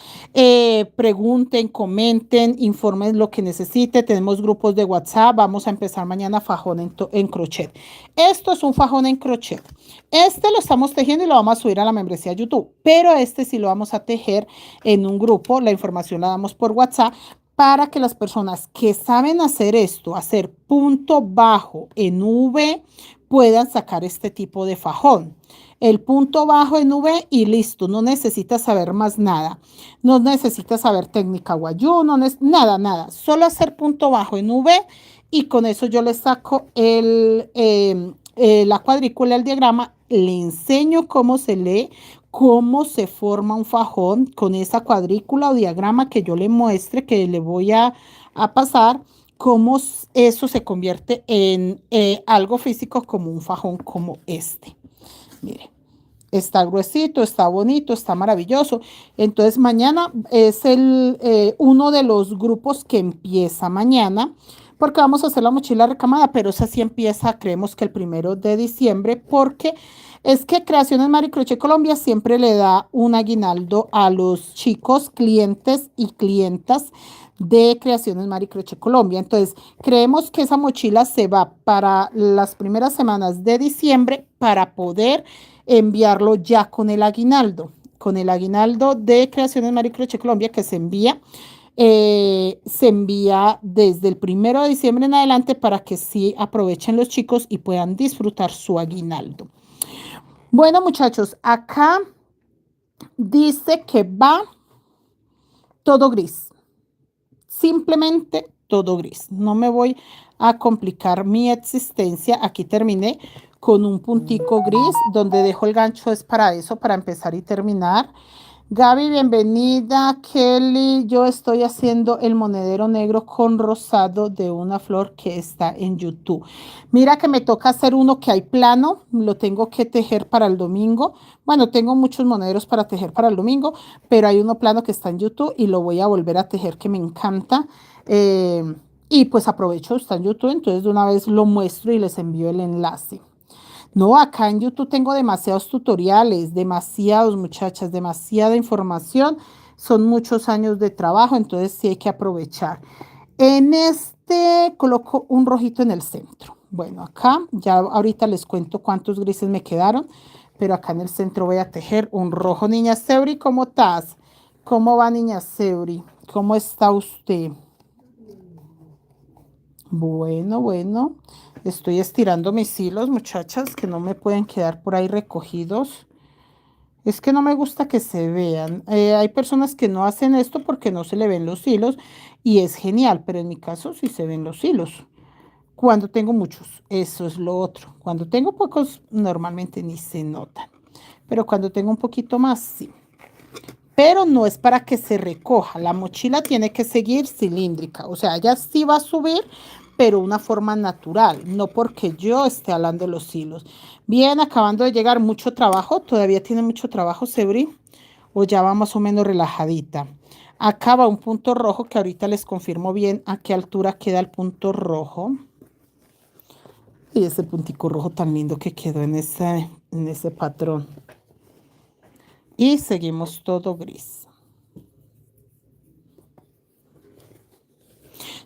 Pregunten, comenten, informen lo que necesite. Tenemos grupos de WhatsApp. Vamos a empezar mañana fajón en crochet. Esto es un fajón en crochet. Este lo estamos tejiendo y lo vamos a subir a la membresía de YouTube, pero este sí lo vamos a tejer en un grupo. La información la damos por WhatsApp para que las personas que saben hacer esto, hacer punto bajo en V, puedan sacar este tipo de fajón. El punto bajo en V y listo, no necesitas saber más nada. No necesitas saber técnica guayú, nada. Solo hacer punto bajo en V y con eso yo le saco la cuadrícula, el diagrama, le enseño cómo se lee, cómo se forma un fajón con esa cuadrícula o diagrama que yo le muestre, que le voy a pasar, cómo eso se convierte en algo físico como un fajón como este. Mire, está gruesito, está bonito, está maravilloso. Entonces mañana es uno de los grupos que empieza mañana, porque vamos a hacer la mochila recamada, pero esa sí empieza, creemos que el 1 de diciembre, porque es que Creaciones Mari Crochet Colombia siempre le da un aguinaldo a los chicos, clientes y clientas de Creaciones Mari Crochet Colombia. Entonces, creemos que esa mochila se va para las primeras semanas de diciembre para poder enviarlo ya con el aguinaldo. Con el aguinaldo de Creaciones Mari Crochet Colombia que se envía desde el 1 de diciembre en adelante para que sí aprovechen los chicos y puedan disfrutar su aguinaldo. Bueno, muchachos, acá dice que va todo gris. Simplemente todo gris. No me voy a complicar mi existencia. Aquí terminé con un puntico gris, donde dejo el gancho es para eso, para empezar y terminar. Gaby, bienvenida. Kelly, yo estoy haciendo el monedero negro con rosado de una flor que está en YouTube. Mira que me toca hacer uno que hay plano, lo tengo que tejer para el domingo. Bueno, tengo muchos monederos para tejer para el domingo, pero hay uno plano que está en YouTube y lo voy a volver a tejer que me encanta. Y pues aprovecho, está en YouTube, entonces de una vez lo muestro y les envío el enlace. No, acá en YouTube tengo demasiados tutoriales, demasiados, muchachas, demasiada información. Son muchos años de trabajo, entonces sí hay que aprovechar. En este coloco un rojito en el centro. Bueno, acá ya ahorita les cuento cuántos grises me quedaron, pero acá en el centro voy a tejer un rojo. Niña Seuri, ¿cómo estás? ¿Cómo va, niña Seuri? ¿Cómo está usted? Bueno, estoy estirando mis hilos, muchachas, que no me pueden quedar por ahí recogidos. Es que no me gusta que se vean. Hay personas que no hacen esto porque no se le ven los hilos y es genial, pero en mi caso sí se ven los hilos. Cuando tengo muchos, eso es lo otro. Cuando tengo pocos, normalmente ni se notan. Pero cuando tengo un poquito más, sí. Pero no es para que se recoja. La mochila tiene que seguir cilíndrica. O sea, ella sí va a subir, pero una forma natural, no porque yo esté hablando de los hilos. Bien, acabando de llegar, mucho trabajo. Todavía tiene mucho trabajo, Sebri. O ya va más o menos relajadita. Acá va un punto rojo que ahorita les confirmo bien a qué altura queda el punto rojo. Y ese puntico rojo tan lindo que quedó en ese patrón. Y seguimos todo gris.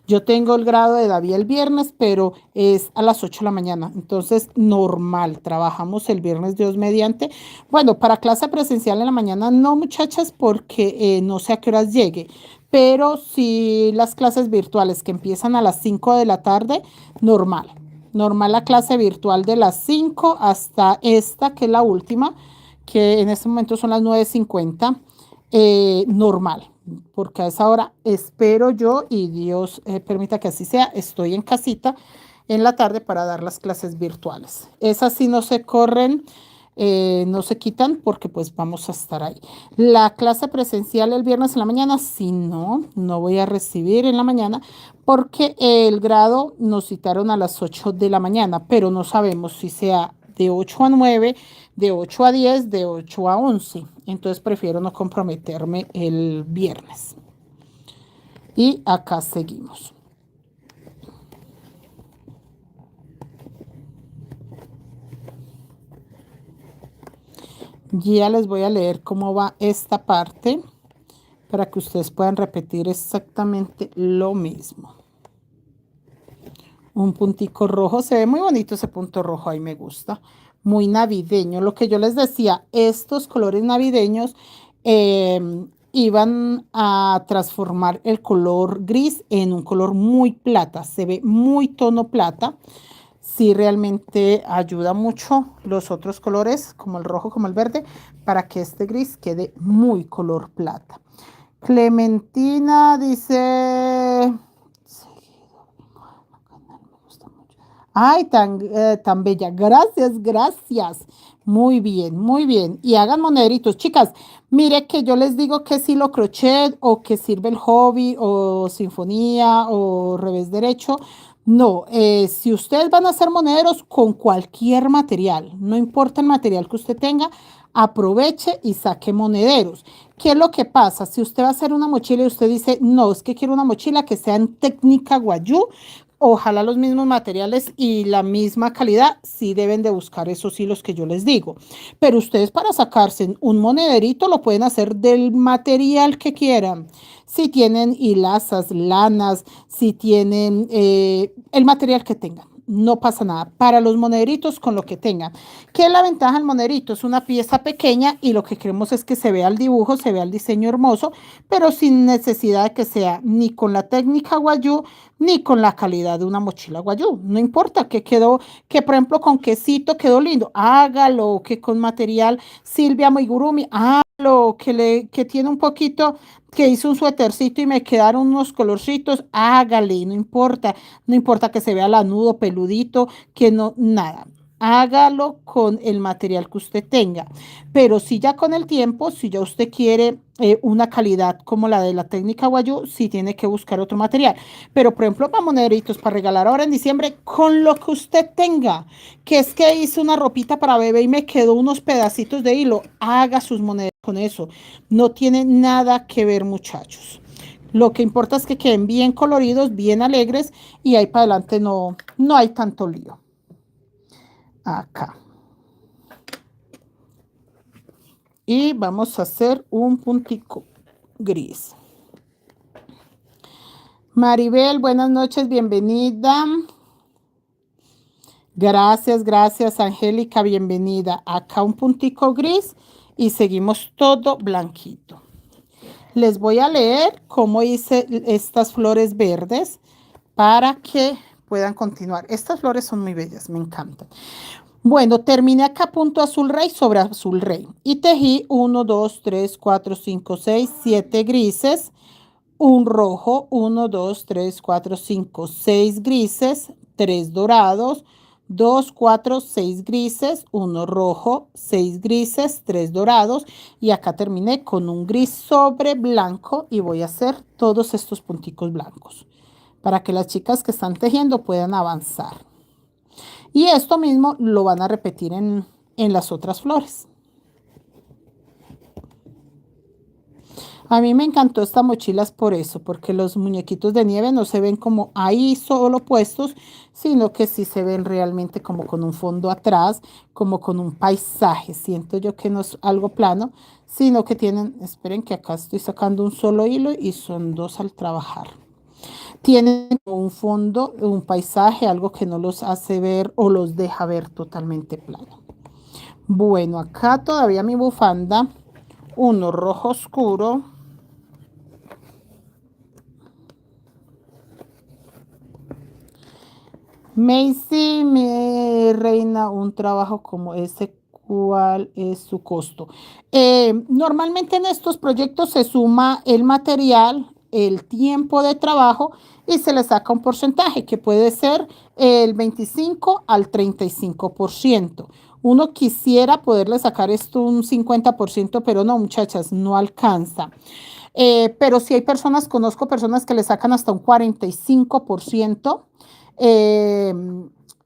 Yo tengo el grado de David el viernes, pero es a las 8 de la mañana. Entonces, normal, trabajamos el viernes Dios mediante. Bueno, para clase presencial en la mañana no, muchachas, porque no sé a qué horas llegue. Pero sí las clases virtuales que empiezan a las 5 de la tarde, normal. Normal la clase virtual de las 5 hasta esta, que es la última, que en este momento son las 9:50, normal, porque a esa hora espero yo y Dios permita que así sea, estoy en casita en la tarde para dar las clases virtuales. Esas sí no se corren no se quitan porque pues vamos a estar ahí. La clase presencial el viernes en la mañana, si no, no voy a recibir en la mañana porque el grado nos citaron a las 8 de la mañana, pero no sabemos si sea de 8 a 9, de 8 a 10, de 8 a 11. Entonces prefiero no comprometerme el viernes. Y acá seguimos. Ya les voy a leer cómo va esta parte para que ustedes puedan repetir exactamente lo mismo. Un puntico rojo, se ve muy bonito ese punto rojo, ahí me gusta. Muy navideño, lo que yo les decía, estos colores navideños iban a transformar el color gris en un color muy plata, se ve muy tono plata. Sí, realmente ayuda mucho los otros colores, como el rojo, como el verde, para que este gris quede muy color plata. Clementina dice... Ay, tan bella. Gracias, gracias. Muy bien, muy bien. Y hagan monederitos. Chicas, mire que yo les digo que si lo crochet o que sirve el hobby o sinfonía o revés derecho. No, si ustedes van a hacer monederos con cualquier material, no importa el material que usted tenga, aproveche y saque monederos. ¿Qué es lo que pasa? Si usted va a hacer una mochila y usted dice, no, es que quiero una mochila que sea en técnica guayú, ojalá los mismos materiales y la misma calidad, sí deben de buscar esos hilos que yo les digo. Pero ustedes para sacarse un monederito lo pueden hacer del material que quieran. Si tienen hilazas, lanas, si tienen el material que tengan. No pasa nada. Para los monederitos con lo que tengan. ¿Qué es la ventaja del monederito? Es una pieza pequeña y lo que queremos es que se vea el dibujo, se vea el diseño hermoso, pero sin necesidad de que sea ni con la técnica guayú ni con la calidad de una mochila guayú. No importa que quedó, que por ejemplo con quesito quedó lindo, hágalo, que con material Silvia Moigurumi, hágalo, que tiene un poquito, que hice un suétercito y me quedaron unos colorcitos, hágale, no importa, no importa que se vea lanudo, peludito, que no, nada. Hágalo con el material que usted tenga. Pero si ya con el tiempo, si ya usted quiere una calidad como la de la técnica guayú, sí tiene que buscar otro material. Pero, por ejemplo, para monederitos, para regalar ahora en diciembre, con lo que usted tenga, que es que hice una ropita para bebé y me quedó unos pedacitos de hilo, haga sus monedas con eso. No tiene nada que ver, muchachos. Lo que importa es que queden bien coloridos, bien alegres y ahí para adelante no hay tanto lío. Acá. Y vamos a hacer un puntico gris. Maribel, buenas noches, bienvenida. Gracias, gracias, Angélica, bienvenida. Acá un puntico gris y seguimos todo blanquito. Les voy a leer cómo hice estas flores verdes para que puedan continuar. Estas flores son muy bellas, me encantan. Bueno, terminé acá punto azul rey sobre azul rey y tejí 1, 2, 3, 4, 5, 6, 7 grises, un rojo, 1, 2, 3, 4, 5, 6 grises, 3 dorados, 2, 4, 6 grises, 1 rojo, 6 grises, 3 dorados y acá terminé con un gris sobre blanco y voy a hacer todos estos punticos blancos para que las chicas que están tejiendo puedan avanzar. Y esto mismo lo van a repetir en las otras flores. A mí me encantó esta mochila es por eso, porque los muñequitos de nieve no se ven como ahí solo puestos, sino que sí se ven realmente como con un fondo atrás, como con un paisaje. Siento yo que no es algo plano, sino que tienen, esperen que acá estoy sacando un solo hilo y son dos al trabajar. Tienen un fondo, un paisaje, algo que no los hace ver o los deja ver totalmente plano. Bueno, acá todavía mi bufanda, uno rojo oscuro. Macy, mi reina, un trabajo como ese, ¿cuál es su costo? Normalmente en estos proyectos se suma el material, el tiempo de trabajo y se le saca un porcentaje que puede ser el 25 al 35%. Uno quisiera poderle sacar esto un 50%, pero no, muchachas, no alcanza. Pero sí hay personas, conozco personas que le sacan hasta un 45% eh,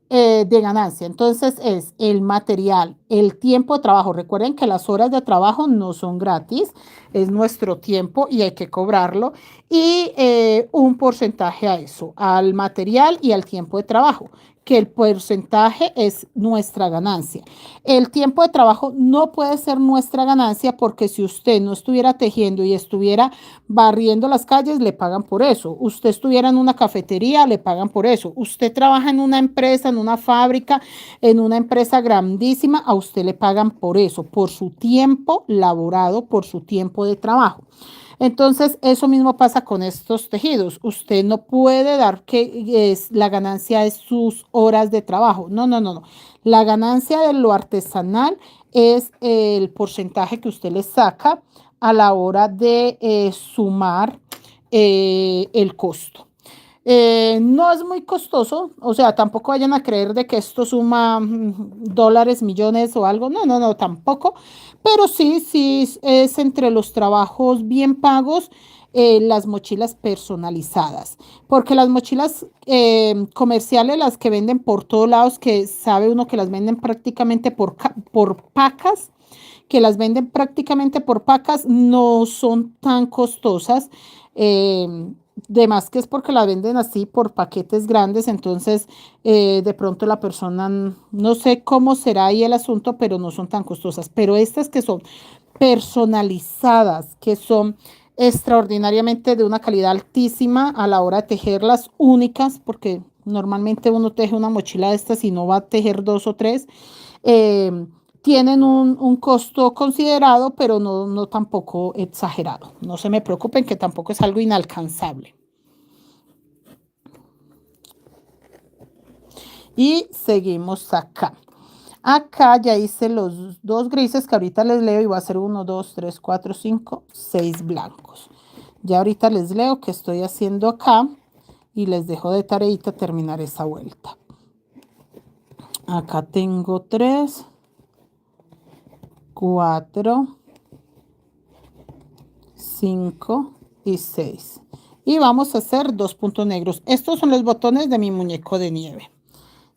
de ganancia. Entonces es el material, el tiempo de trabajo. Recuerden que las horas de trabajo no son gratis, es nuestro tiempo y hay que cobrarlo. Y un porcentaje a eso, al material y al tiempo de trabajo, que el porcentaje es nuestra ganancia. El tiempo de trabajo no puede ser nuestra ganancia porque si usted no estuviera tejiendo y estuviera barriendo las calles, le pagan por eso. Usted estuviera en una cafetería, le pagan por eso. Usted trabaja en una empresa, en una fábrica, en una empresa grandísima, a usted le pagan por eso, por su tiempo laborado, por su tiempo de trabajo. Entonces, eso mismo pasa con estos tejidos. Usted no puede dar que es, la ganancia es sus horas de trabajo. No, no, no, no. La ganancia de lo artesanal es el porcentaje que usted le saca a la hora de sumar el costo. No es muy costoso, o sea, tampoco vayan a creer de que esto suma dólares, millones o algo. No, no, no, tampoco. Pero sí, sí es entre los trabajos bien pagos, las mochilas personalizadas. Porque las mochilas comerciales, las que venden por todos lados, que sabe uno que las venden prácticamente por pacas, que las venden prácticamente por pacas, no son tan costosas. De más que es porque la venden así por paquetes grandes, entonces de pronto la persona, no sé cómo será ahí el asunto, pero no son tan costosas. Pero estas que son personalizadas, que son extraordinariamente de una calidad altísima a la hora de tejerlas, únicas, porque normalmente uno teje una mochila de estas y no va a tejer dos o tres. eh, Tienen un costo considerado, pero no, no tampoco exagerado. No se me preocupen que tampoco es algo inalcanzable. Y seguimos acá. Acá ya hice los dos grises que ahorita les leo y voy a hacer 1, 2, 3, 4, 5, 6 blancos. Ya ahorita les leo qué estoy haciendo acá y les dejo de tareita terminar esa vuelta. Acá tengo 3, 4, 5 y 6. Y vamos a hacer 2 puntos negros. Estos son los botones de mi muñeco de nieve.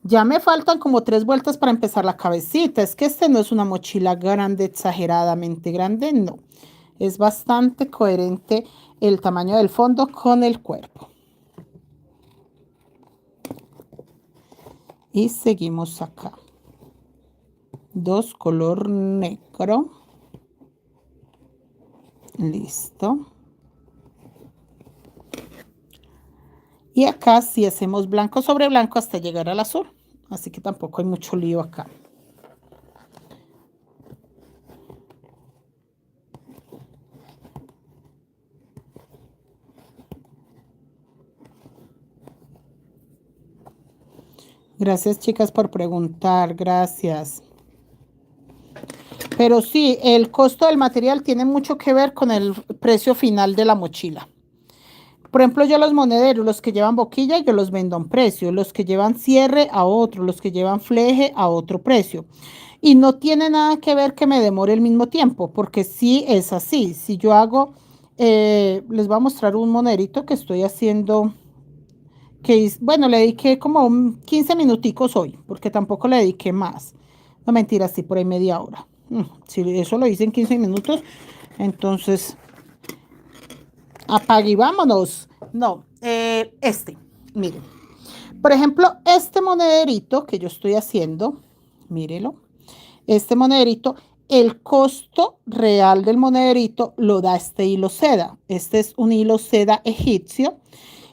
Ya me faltan como 3 vueltas para empezar la cabecita. Es que este no es una mochila grande, exageradamente grande, no. Es bastante coherente el tamaño del fondo con el cuerpo. Y seguimos acá. 2 color negro. Listo. Y acá sí hacemos blanco sobre blanco hasta llegar al azul. Así que tampoco hay mucho lío acá. Gracias, chicas, por preguntar. Gracias. Pero sí, el costo del material tiene mucho que ver con el precio final de la mochila. Por ejemplo, yo los monederos, los que llevan boquilla, yo los vendo a un precio. Los que llevan cierre a otro. Los que llevan fleje a otro precio. Y no tiene nada que ver que me demore el mismo tiempo, porque sí es así. Si yo hago, les voy a mostrar un monederito que estoy haciendo, bueno, le dediqué como 15 minuticos hoy, porque tampoco le dediqué más. No, mentira, sí, por ahí media hora. Si eso lo hice en 15 minutos, entonces apague y vámonos. No, miren. Por ejemplo, este monederito que yo estoy haciendo, mírelo, este monederito, el costo real del monederito lo da este hilo seda. Este es un hilo seda egipcio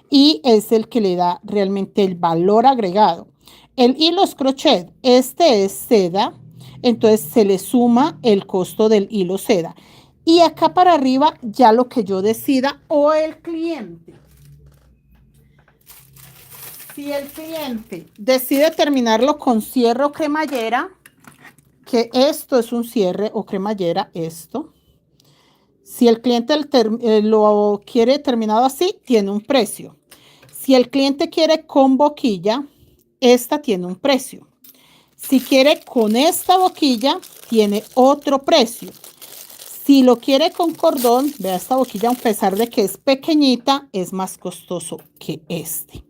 y es el que le da realmente el valor agregado. El hilo es crochet, este es seda, entonces se le suma el costo del hilo seda. Y acá para arriba ya lo que yo decida o el cliente. Si el cliente decide terminarlo con cierre o cremallera, que esto es un cierre o cremallera, esto. Si el cliente lo quiere terminado así, tiene un precio. Si el cliente quiere con boquilla, esta tiene un precio. Si quiere con esta boquilla, tiene otro precio. Si lo quiere con cordón, vea esta boquilla, a pesar de que es pequeñita, es más costoso que este.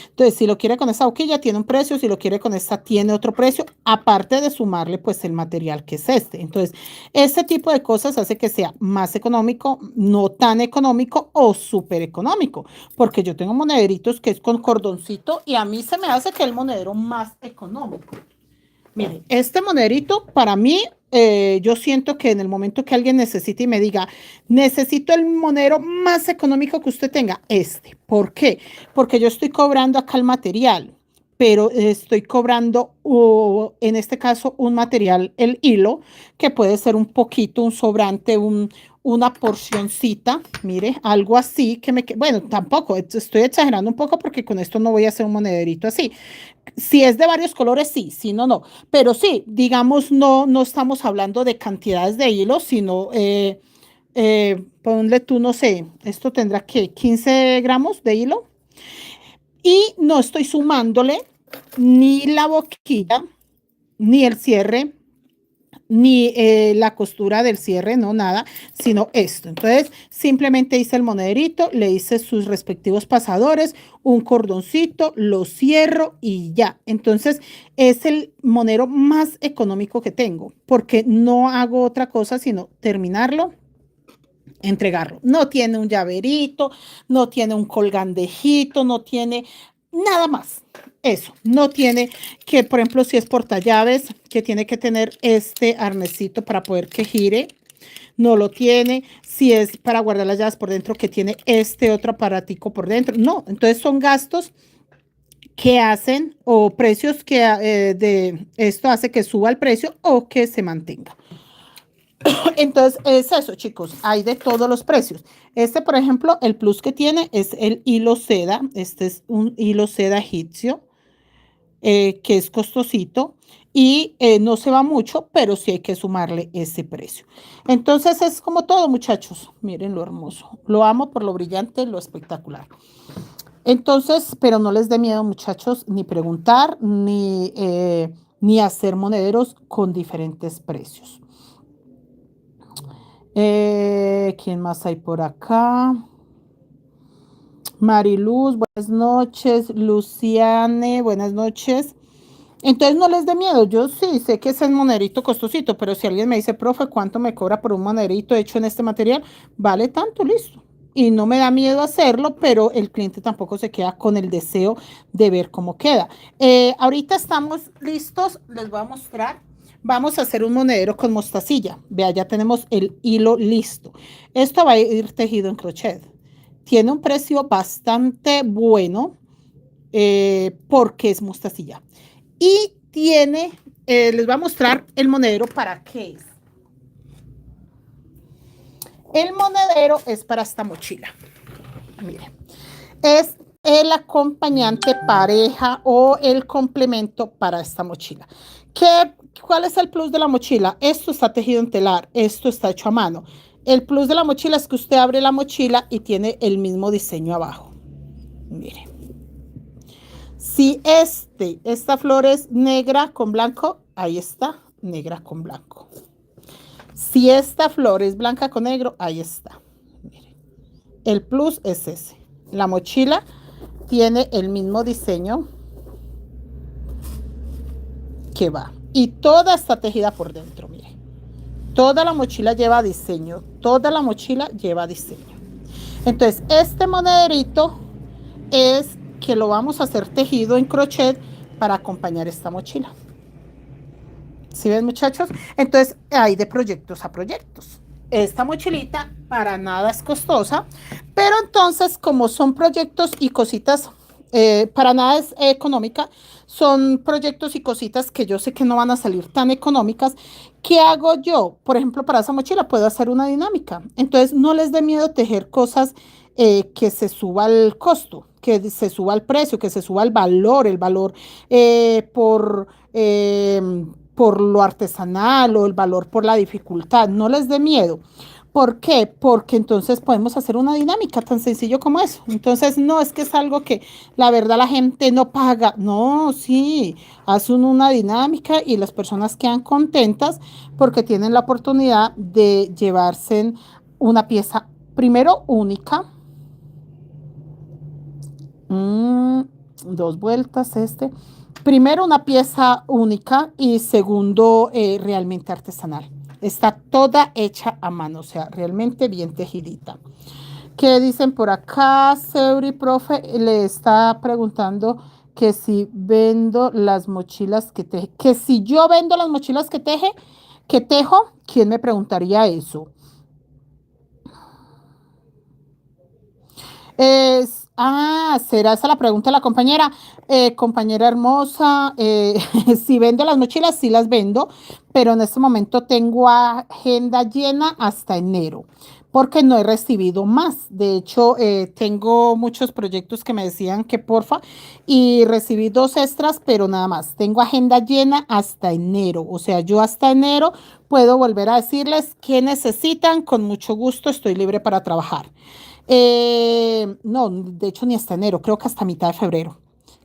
Entonces, si lo quiere con esta boquilla, tiene un precio, si lo quiere con esta, tiene otro precio, aparte de sumarle pues el material que es este. Entonces, este tipo de cosas hace que sea más económico, no tan económico o súper económico, porque yo tengo monederitos que es con cordoncito y a mí se me hace que el monedero más económico. Mire, este monederito para mí, yo siento que en el momento que alguien necesite y me diga, necesito el monedero más económico que usted tenga, este. ¿Por qué? Porque yo estoy cobrando acá el material, pero estoy cobrando, en este caso, un material, el hilo, que puede ser un poquito, un sobrante, una porcioncita, mire, algo así que bueno, tampoco, estoy exagerando un poco porque con esto no voy a hacer un monederito así. Si es de varios colores, sí, si no, no. Pero sí, digamos, no estamos hablando de cantidades de hilos, sino, ponle tú, no sé, esto tendrá que 15 gramos de hilo y no estoy sumándole ni la boquilla, ni el cierre, ni la costura del cierre, no nada, sino esto. Entonces, simplemente hice el monederito, le hice sus respectivos pasadores, un cordoncito, lo cierro y ya. Entonces, es el monedero más económico que tengo, porque no hago otra cosa sino terminarlo, entregarlo. No tiene un llaverito, no tiene un colgandejito, no tiene nada más. Eso, no tiene que, por ejemplo, si es portallaves, que tiene que tener este arnesito para poder que gire, no lo tiene. Si es para guardar las llaves por dentro, que tiene este otro aparatico por dentro. No, entonces son gastos que hacen o precios que de esto hace que suba el precio o que se mantenga. Entonces, es eso, chicos, hay de todos los precios. Este, por ejemplo, el plus que tiene es el hilo seda. Este es un hilo seda egipcio, que es costosito y no se va mucho, pero sí hay que sumarle ese precio. Entonces, es como todo, muchachos. Miren lo hermoso. Lo amo por lo brillante, lo espectacular. Entonces, pero no les dé miedo, muchachos, ni preguntar, ni hacer monederos con diferentes precios. ¿Quién más hay por acá? Mariluz, buenas noches. Luciane, buenas noches. Entonces no les dé miedo. Yo sí sé que es el monederito costosito, pero si alguien me dice, profe, ¿cuánto me cobra por un monederito hecho en este material? Vale tanto, listo. Y no me da miedo hacerlo, pero el cliente tampoco se queda con el deseo de ver cómo queda. Ahorita estamos listos, les voy a mostrar. Vamos a hacer un monedero con mostacilla. Vea, ya tenemos el hilo listo. Esto va a ir tejido en crochet. Tiene un precio bastante bueno, porque es mostacilla. Y tiene, les voy a mostrar el monedero para qué es. El monedero es para esta mochila. Miren, es el acompañante pareja o el complemento para esta mochila. ¿Cuál es el plus de la mochila? Esto está tejido en telar, esto está hecho a mano. El plus de la mochila es que usted abre la mochila y tiene el mismo diseño abajo. Miren. Si esta flor es negra con blanco, ahí está, negra con blanco. Si esta flor es blanca con negro, ahí está. Miren. El plus es ese. La mochila tiene el mismo diseño que va. Y toda está tejida por dentro, miren. Toda la mochila lleva diseño. Toda la mochila lleva diseño. Entonces, este monederito es que lo vamos a hacer tejido en crochet para acompañar esta mochila. ¿Sí ven, muchachos? Entonces, hay de proyectos a proyectos. Esta mochilita para nada es costosa, pero entonces, como son proyectos y cositas, para nada es económica, son proyectos y cositas que yo sé que no van a salir tan económicas. ¿Qué hago yo? Por ejemplo, para esa mochila puedo hacer una dinámica. Entonces, no les dé miedo tejer cosas que se suba el costo, que se suba el precio, que se suba el valor por lo artesanal o el valor por la dificultad. No les dé miedo, ¿Por qué? Porque entonces podemos hacer una dinámica tan sencillo como eso. Entonces, no es que es algo que la verdad la gente no paga. No, sí, hacen una dinámica y las personas quedan contentas porque tienen la oportunidad de llevarse una pieza, primero única, mm, dos vueltas este. Primero una pieza única y segundo realmente artesanal. Está toda hecha a mano, o sea, realmente bien tejidita. ¿Qué dicen por acá? Seuri, profe, le está preguntando que si vendo las mochilas que teje. Que si yo vendo las mochilas que tejo, ¿quién me preguntaría eso? Será esa la pregunta de la compañera. Compañera hermosa, si vendo las mochilas, sí las vendo, pero en este momento tengo agenda llena hasta enero, porque no he recibido más. De hecho, tengo muchos proyectos que me decían que porfa, y recibí dos extras, pero nada más. Tengo agenda llena hasta enero, o sea, yo hasta enero puedo volver a decirles qué necesitan, con mucho gusto estoy libre para trabajar. No, de hecho ni hasta enero, creo que hasta mitad de febrero.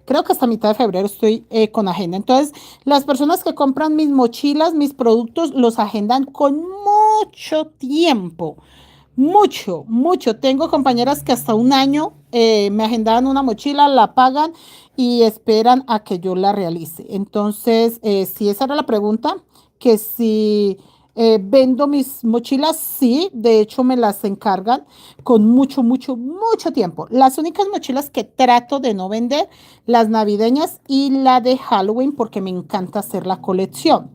Creo que hasta mitad de febrero estoy con agenda. Entonces, las personas que compran mis mochilas, mis productos, los agendan con mucho tiempo. Mucho, mucho. Tengo compañeras que hasta un año me agendaban una mochila, la pagan y esperan a que yo la realice. Entonces, si esa era la pregunta, que si vendo mis mochilas, sí, de hecho me las encargan con mucho, mucho, mucho tiempo. Las únicas mochilas que trato de no vender, las navideñas y la de Halloween, porque me encanta hacer la colección.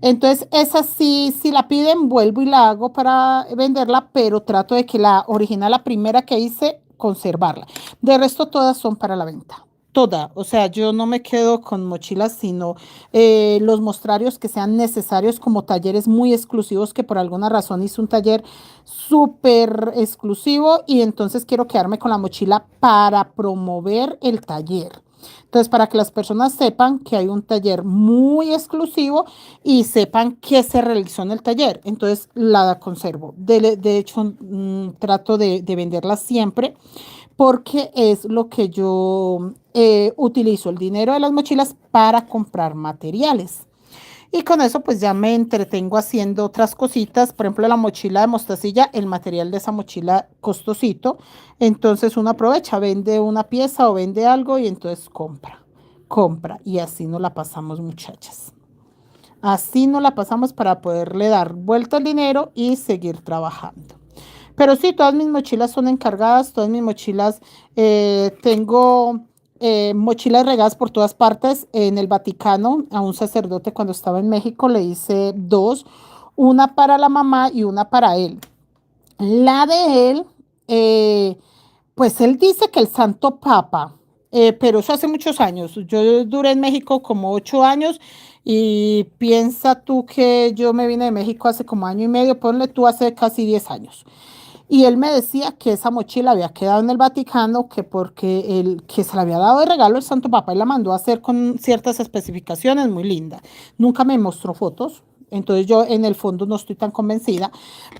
Entonces, esa sí, si la piden, vuelvo y la hago para venderla, pero trato de que la original, la primera que hice, conservarla. De resto, todas son para la venta. Toda, o sea, yo no me quedo con mochilas, sino los mostrarios que sean necesarios como talleres muy exclusivos, que por alguna razón hice un taller súper exclusivo y entonces quiero quedarme con la mochila para promover el taller. Entonces, para que las personas sepan que hay un taller muy exclusivo y sepan qué se realizó en el taller. Entonces la conservo. De hecho, trato de venderla siempre porque es lo que yo utilizo, el dinero de las mochilas para comprar materiales. Y con eso pues ya me entretengo haciendo otras cositas, por ejemplo la mochila de mostacilla, el material de esa mochila costosito, entonces uno aprovecha, vende una pieza o vende algo y entonces compra y así nos la pasamos muchachas. Así nos la pasamos para poderle dar vuelta al dinero y seguir trabajando. Pero sí, todas mis mochilas son encargadas, todas mis mochilas, tengo mochilas regadas por todas partes. En el Vaticano, a un sacerdote cuando estaba en México le hice dos, una para la mamá y una para él. La de él, pues él dice que el Santo Papa, pero eso hace muchos años. Yo duré en México como 8 años y piensa tú que yo me vine de México hace como año y medio, ponle tú hace casi 10 años. Y él me decía que esa mochila había quedado en el Vaticano, que porque que se la había dado de regalo el Santo Papa y la mandó a hacer con ciertas especificaciones muy lindas. Nunca me mostró fotos, entonces yo en el fondo no estoy tan convencida,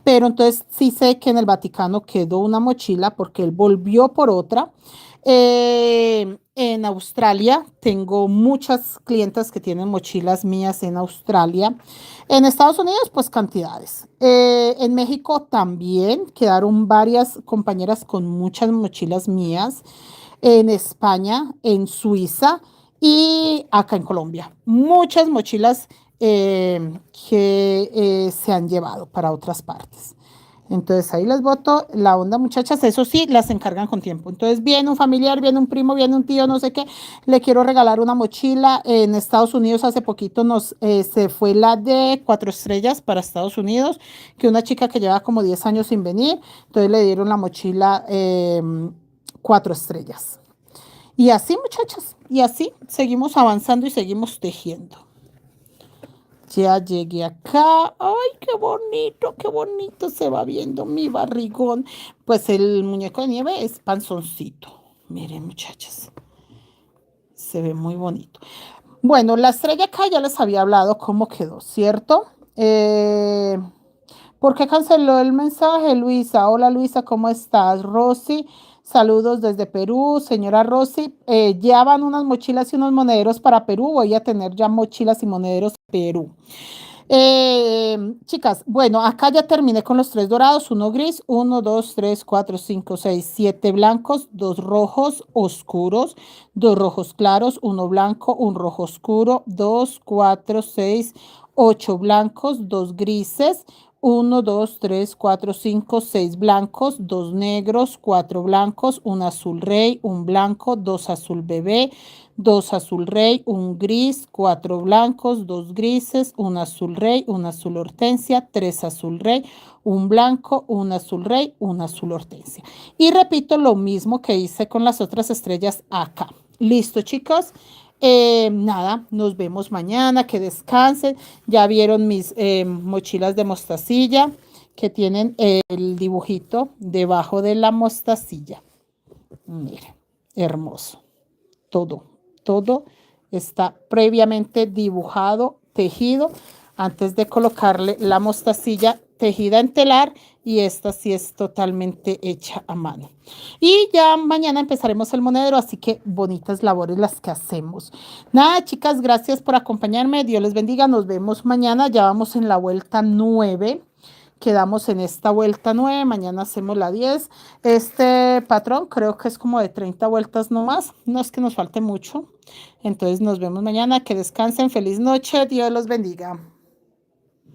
pero entonces sí sé que en el Vaticano quedó una mochila porque él volvió por otra. En Australia tengo muchas clientas que tienen mochilas mías en Australia. En Estados Unidos, pues cantidades. En México también quedaron varias compañeras con muchas mochilas mías. En España, en Suiza y acá en Colombia. Muchas mochilas que se han llevado para otras partes. Entonces ahí les voto la onda, muchachas. Eso sí, las encargan con tiempo. Entonces viene un familiar, viene un primo, viene un tío, no sé qué. Le quiero regalar una mochila. En Estados Unidos hace poquito se fue la de 4 estrellas para Estados Unidos, que una chica que lleva como 10 años sin venir. Entonces le dieron la mochila 4 estrellas. Y así, muchachas, y así seguimos avanzando y seguimos tejiendo. Ya llegué acá. Ay, qué bonito se va viendo mi barrigón. Pues el muñeco de nieve es panzoncito. Miren, muchachas, se ve muy bonito. Bueno, la estrella acá ya les había hablado cómo quedó, ¿cierto? Eh, ¿Por qué canceló el mensaje, Luisa? Hola, Luisa, ¿cómo estás? Rosy, saludos desde Perú. Señora Rosy, ya van unas mochilas y unos monederos para Perú. Voy a tener ya mochilas y monederos Perú. Chicas, bueno, acá ya terminé con los tres dorados, uno gris, uno, dos, tres, cuatro, cinco, seis, siete blancos, dos rojos oscuros, dos rojos claros, uno blanco, un rojo oscuro, dos, cuatro, seis, ocho blancos, dos grises, uno, dos, tres, cuatro, cinco, seis blancos, dos negros, cuatro blancos, un azul rey, un blanco, dos azul bebé, dos azul rey, un gris, cuatro blancos, dos grises, un azul rey, un azul hortensia, tres azul rey, un blanco, un azul rey, un azul hortensia. Y repito lo mismo que hice con las otras estrellas acá. Listo, chicos. Nada, nos vemos mañana, que descansen. Ya vieron mis mochilas de mostacilla que tienen el dibujito debajo de la mostacilla. Miren, hermoso. Todo está previamente dibujado, tejido, antes de colocarle la mostacilla tejida en telar, y esta sí es totalmente hecha a mano. Y ya mañana empezaremos el monedero, así que bonitas labores las que hacemos. Nada, chicas, gracias por acompañarme. Dios les bendiga. Nos vemos mañana. Ya vamos en la vuelta 9. Quedamos en esta vuelta 9, mañana hacemos la 10. Este patrón creo que es como de 30 vueltas nomás, no es que nos falte mucho. Entonces nos vemos mañana, que descansen, feliz noche, Dios los bendiga.